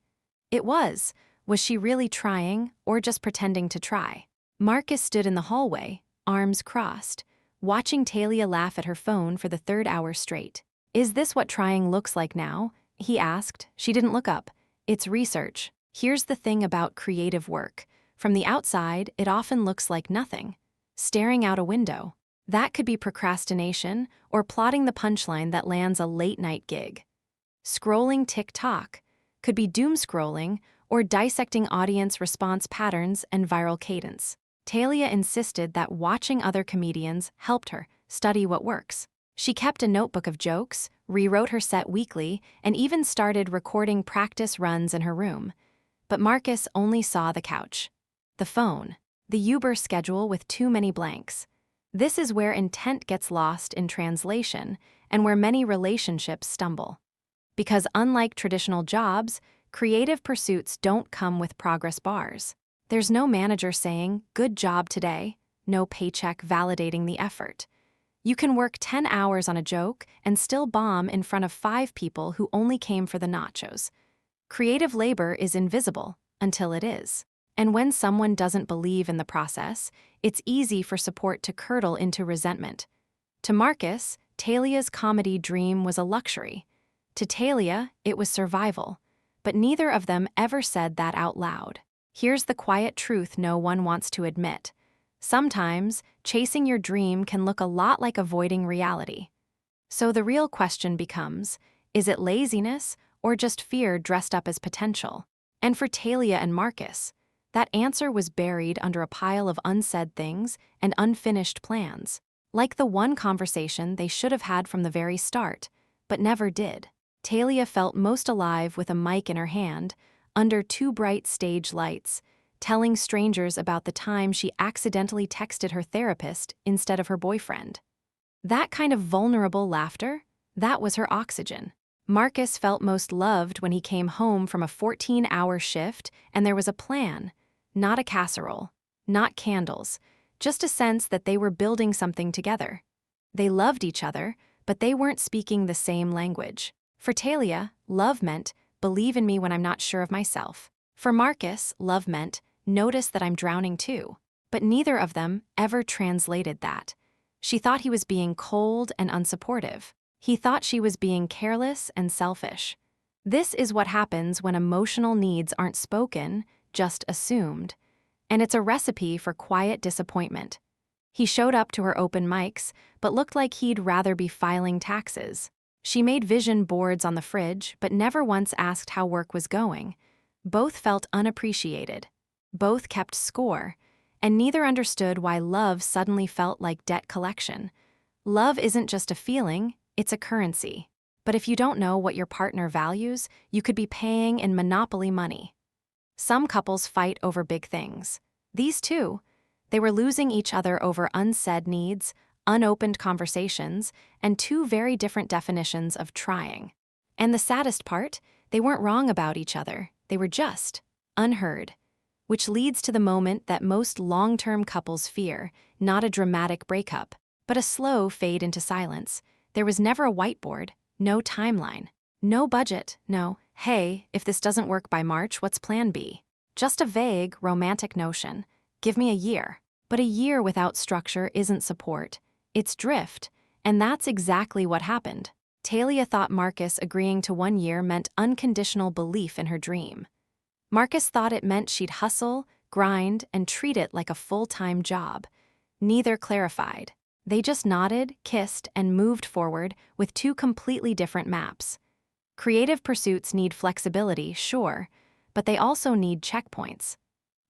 It was she really trying or just pretending to try? Marcus stood in the hallway, arms crossed, watching Talia laugh at her phone for the third hour straight. "Is this what trying looks like now?" he asked. She didn't look up. "It's research. Here's the thing about creative work. From the outside, it often looks like nothing. Staring out a window. That could be procrastination or plotting the punchline that lands a late-night gig. Scrolling TikTok could be doom scrolling or dissecting audience response patterns and viral cadence." Talia insisted that watching other comedians helped her study what works. She kept a notebook of jokes, rewrote her set weekly, and even started recording practice runs in her room. But Marcus only saw the couch, the phone, the Uber schedule with too many blanks. This is where intent gets lost in translation and where many relationships stumble. Because unlike traditional jobs, creative pursuits don't come with progress bars. There's no manager saying, "Good job today," no paycheck validating the effort. You can work 10 hours on a joke and still bomb in front of 5 people who only came for the nachos. Creative labor is invisible until it is. And when someone doesn't believe in the process, it's easy for support to curdle into resentment. To Marcus, Talia's comedy dream was a luxury. To Talia, it was survival. But neither of them ever said that out loud. Here's the quiet truth no one wants to admit. Sometimes, chasing your dream can look a lot like avoiding reality. So the real question becomes, is it laziness or just fear dressed up as potential? And for Talia and Marcus, that answer was buried under a pile of unsaid things and unfinished plans, like the one conversation they should have had from the very start, but never did. Talia felt most alive with a mic in her hand, under 2 bright stage lights, telling strangers about the time she accidentally texted her therapist instead of her boyfriend. That kind of vulnerable laughter, that was her oxygen. Marcus felt most loved when he came home from a 14-hour shift and there was a plan, not a casserole, not candles, just a sense that they were building something together. They loved each other, but they weren't speaking the same language. For Talia, love meant, "Believe in me when I'm not sure of myself." For Marcus, love meant, "Notice that I'm drowning too." But neither of them ever translated that. She thought he was being cold and unsupportive. He thought she was being careless and selfish. This is what happens when emotional needs aren't spoken, just assumed. And it's a recipe for quiet disappointment. He showed up to her open mics, but looked like he'd rather be filing taxes. She made vision boards on the fridge, but never once asked how work was going. Both felt unappreciated. Both kept score, and neither understood why love suddenly felt like debt collection. Love isn't just a feeling, it's a currency. But if you don't know what your partner values, you could be paying in monopoly money. Some couples fight over big things. These two, they were losing each other over unsaid needs, unopened conversations, and 2 very different definitions of trying. And the saddest part, they weren't wrong about each other, they were just unheard. Which leads to the moment that most long-term couples fear, not a dramatic breakup, but a slow fade into silence. There was never a whiteboard, no timeline, no budget, no, "Hey, if this doesn't work by March, what's plan B?" Just a vague, romantic notion. Give me a year. But a year without structure isn't support. It's drift, and that's exactly what happened. Talia thought Marcus agreeing to 1 year meant unconditional belief in her dream. Marcus thought it meant she'd hustle, grind, and treat it like a full-time job. Neither clarified. They just nodded, kissed, and moved forward with 2 completely different maps. Creative pursuits need flexibility, sure, but they also need checkpoints.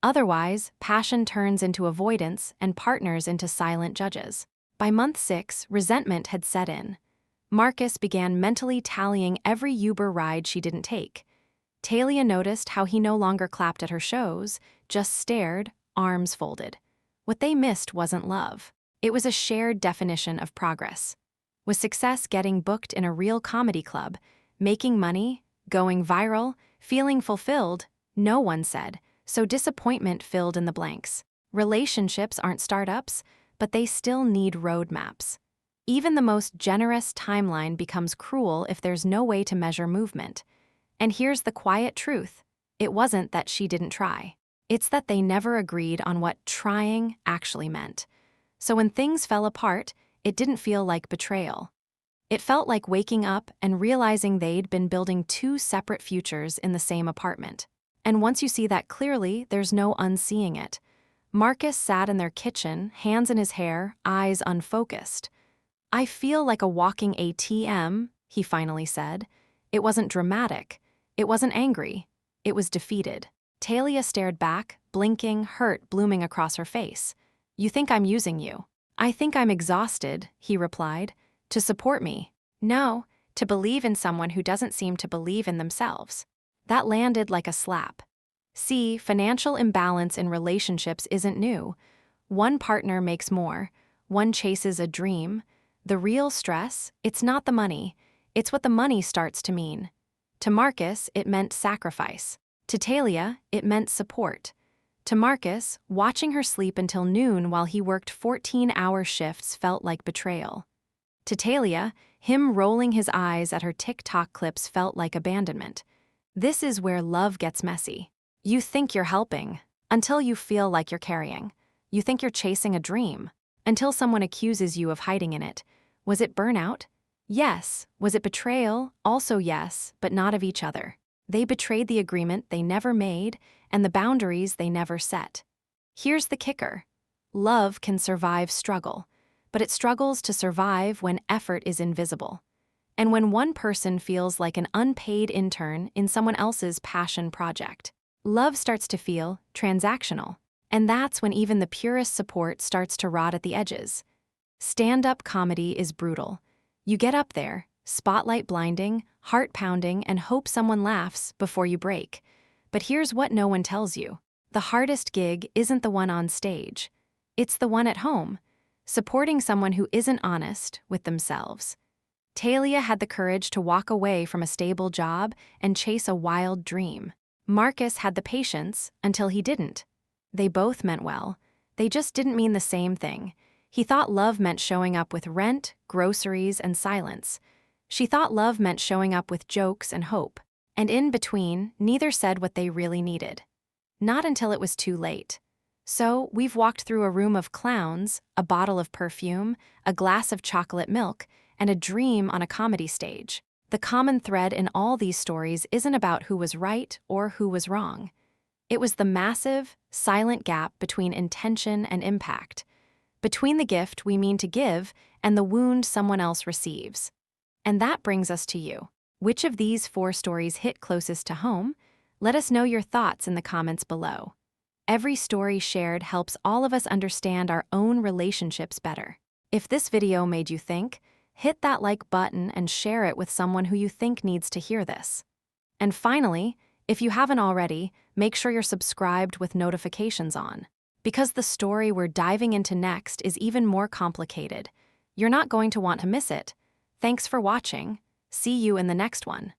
Otherwise, passion turns into avoidance and partners into silent judges. By month 6, resentment had set in. Marcus began mentally tallying every Uber ride she didn't take. Talia noticed how he no longer clapped at her shows, just stared, arms folded. What they missed wasn't love. It was a shared definition of progress. Was success getting booked in a real comedy club, making money, going viral, feeling fulfilled? No one said, so disappointment filled in the blanks. Relationships aren't startups, but they still need roadmaps. Even the most generous timeline becomes cruel if there's no way to measure movement. And here's the quiet truth. It wasn't that she didn't try. It's that they never agreed on what trying actually meant. So when things fell apart, it didn't feel like betrayal. It felt like waking up and realizing they'd been building two separate futures in the same apartment. And once you see that clearly, there's no unseeing it. Marcus sat in their kitchen, hands in his hair, eyes unfocused. "I feel like a walking ATM," he finally said. It wasn't dramatic. It wasn't angry. It was defeated. Talia stared back, blinking, hurt blooming across her face. "You think I'm using you?" "I think I'm exhausted," he replied. "To support me." "No, to believe in someone who doesn't seem to believe in themselves." That landed like a slap. See, financial imbalance in relationships isn't new. One partner makes more. One chases a dream. The real stress, it's not the money. It's what the money starts to mean. To Marcus, it meant sacrifice. To Talia, it meant support. To Marcus, watching her sleep until noon while he worked 14-hour shifts felt like betrayal. To Talia, him rolling his eyes at her TikTok clips felt like abandonment. This is where love gets messy. You think you're helping, until you feel like you're carrying. You think you're chasing a dream, until someone accuses you of hiding in it. Was it burnout? Yes. Was it betrayal? Also yes, but not of each other. They betrayed the agreement they never made and the boundaries they never set. Here's the kicker. Love can survive struggle, but it struggles to survive when effort is invisible. And when one person feels like an unpaid intern in someone else's passion project. Love starts to feel transactional, and that's when even the purest support starts to rot at the edges. Stand-up comedy is brutal. You get up there, spotlight blinding, heart pounding, and hope someone laughs before you break. But here's what no one tells you. The hardest gig isn't the one on stage. It's the one at home, supporting someone who isn't honest with themselves. Talia had the courage to walk away from a stable job and chase a wild dream. Marcus had the patience until he didn't. They both meant well. They just didn't mean the same thing. He thought love meant showing up with rent, groceries, and silence. She thought love meant showing up with jokes and hope. And in between, neither said what they really needed. Not until it was too late. So, we've walked through a room of clowns, a bottle of perfume, a glass of chocolate milk, and a dream on a comedy stage. The common thread in all these stories isn't about who was right or who was wrong. It was the massive, silent gap between intention and impact, between the gift we mean to give and the wound someone else receives. And that brings us to you. Which of these 4 stories hit closest to home? Let us know your thoughts in the comments below. Every story shared helps all of us understand our own relationships better. If this video made you think, hit that like button and share it with someone who you think needs to hear this. And finally, if you haven't already, make sure you're subscribed with notifications on. Because the story we're diving into next is even more complicated. You're not going to want to miss it. Thanks for watching. See you in the next one.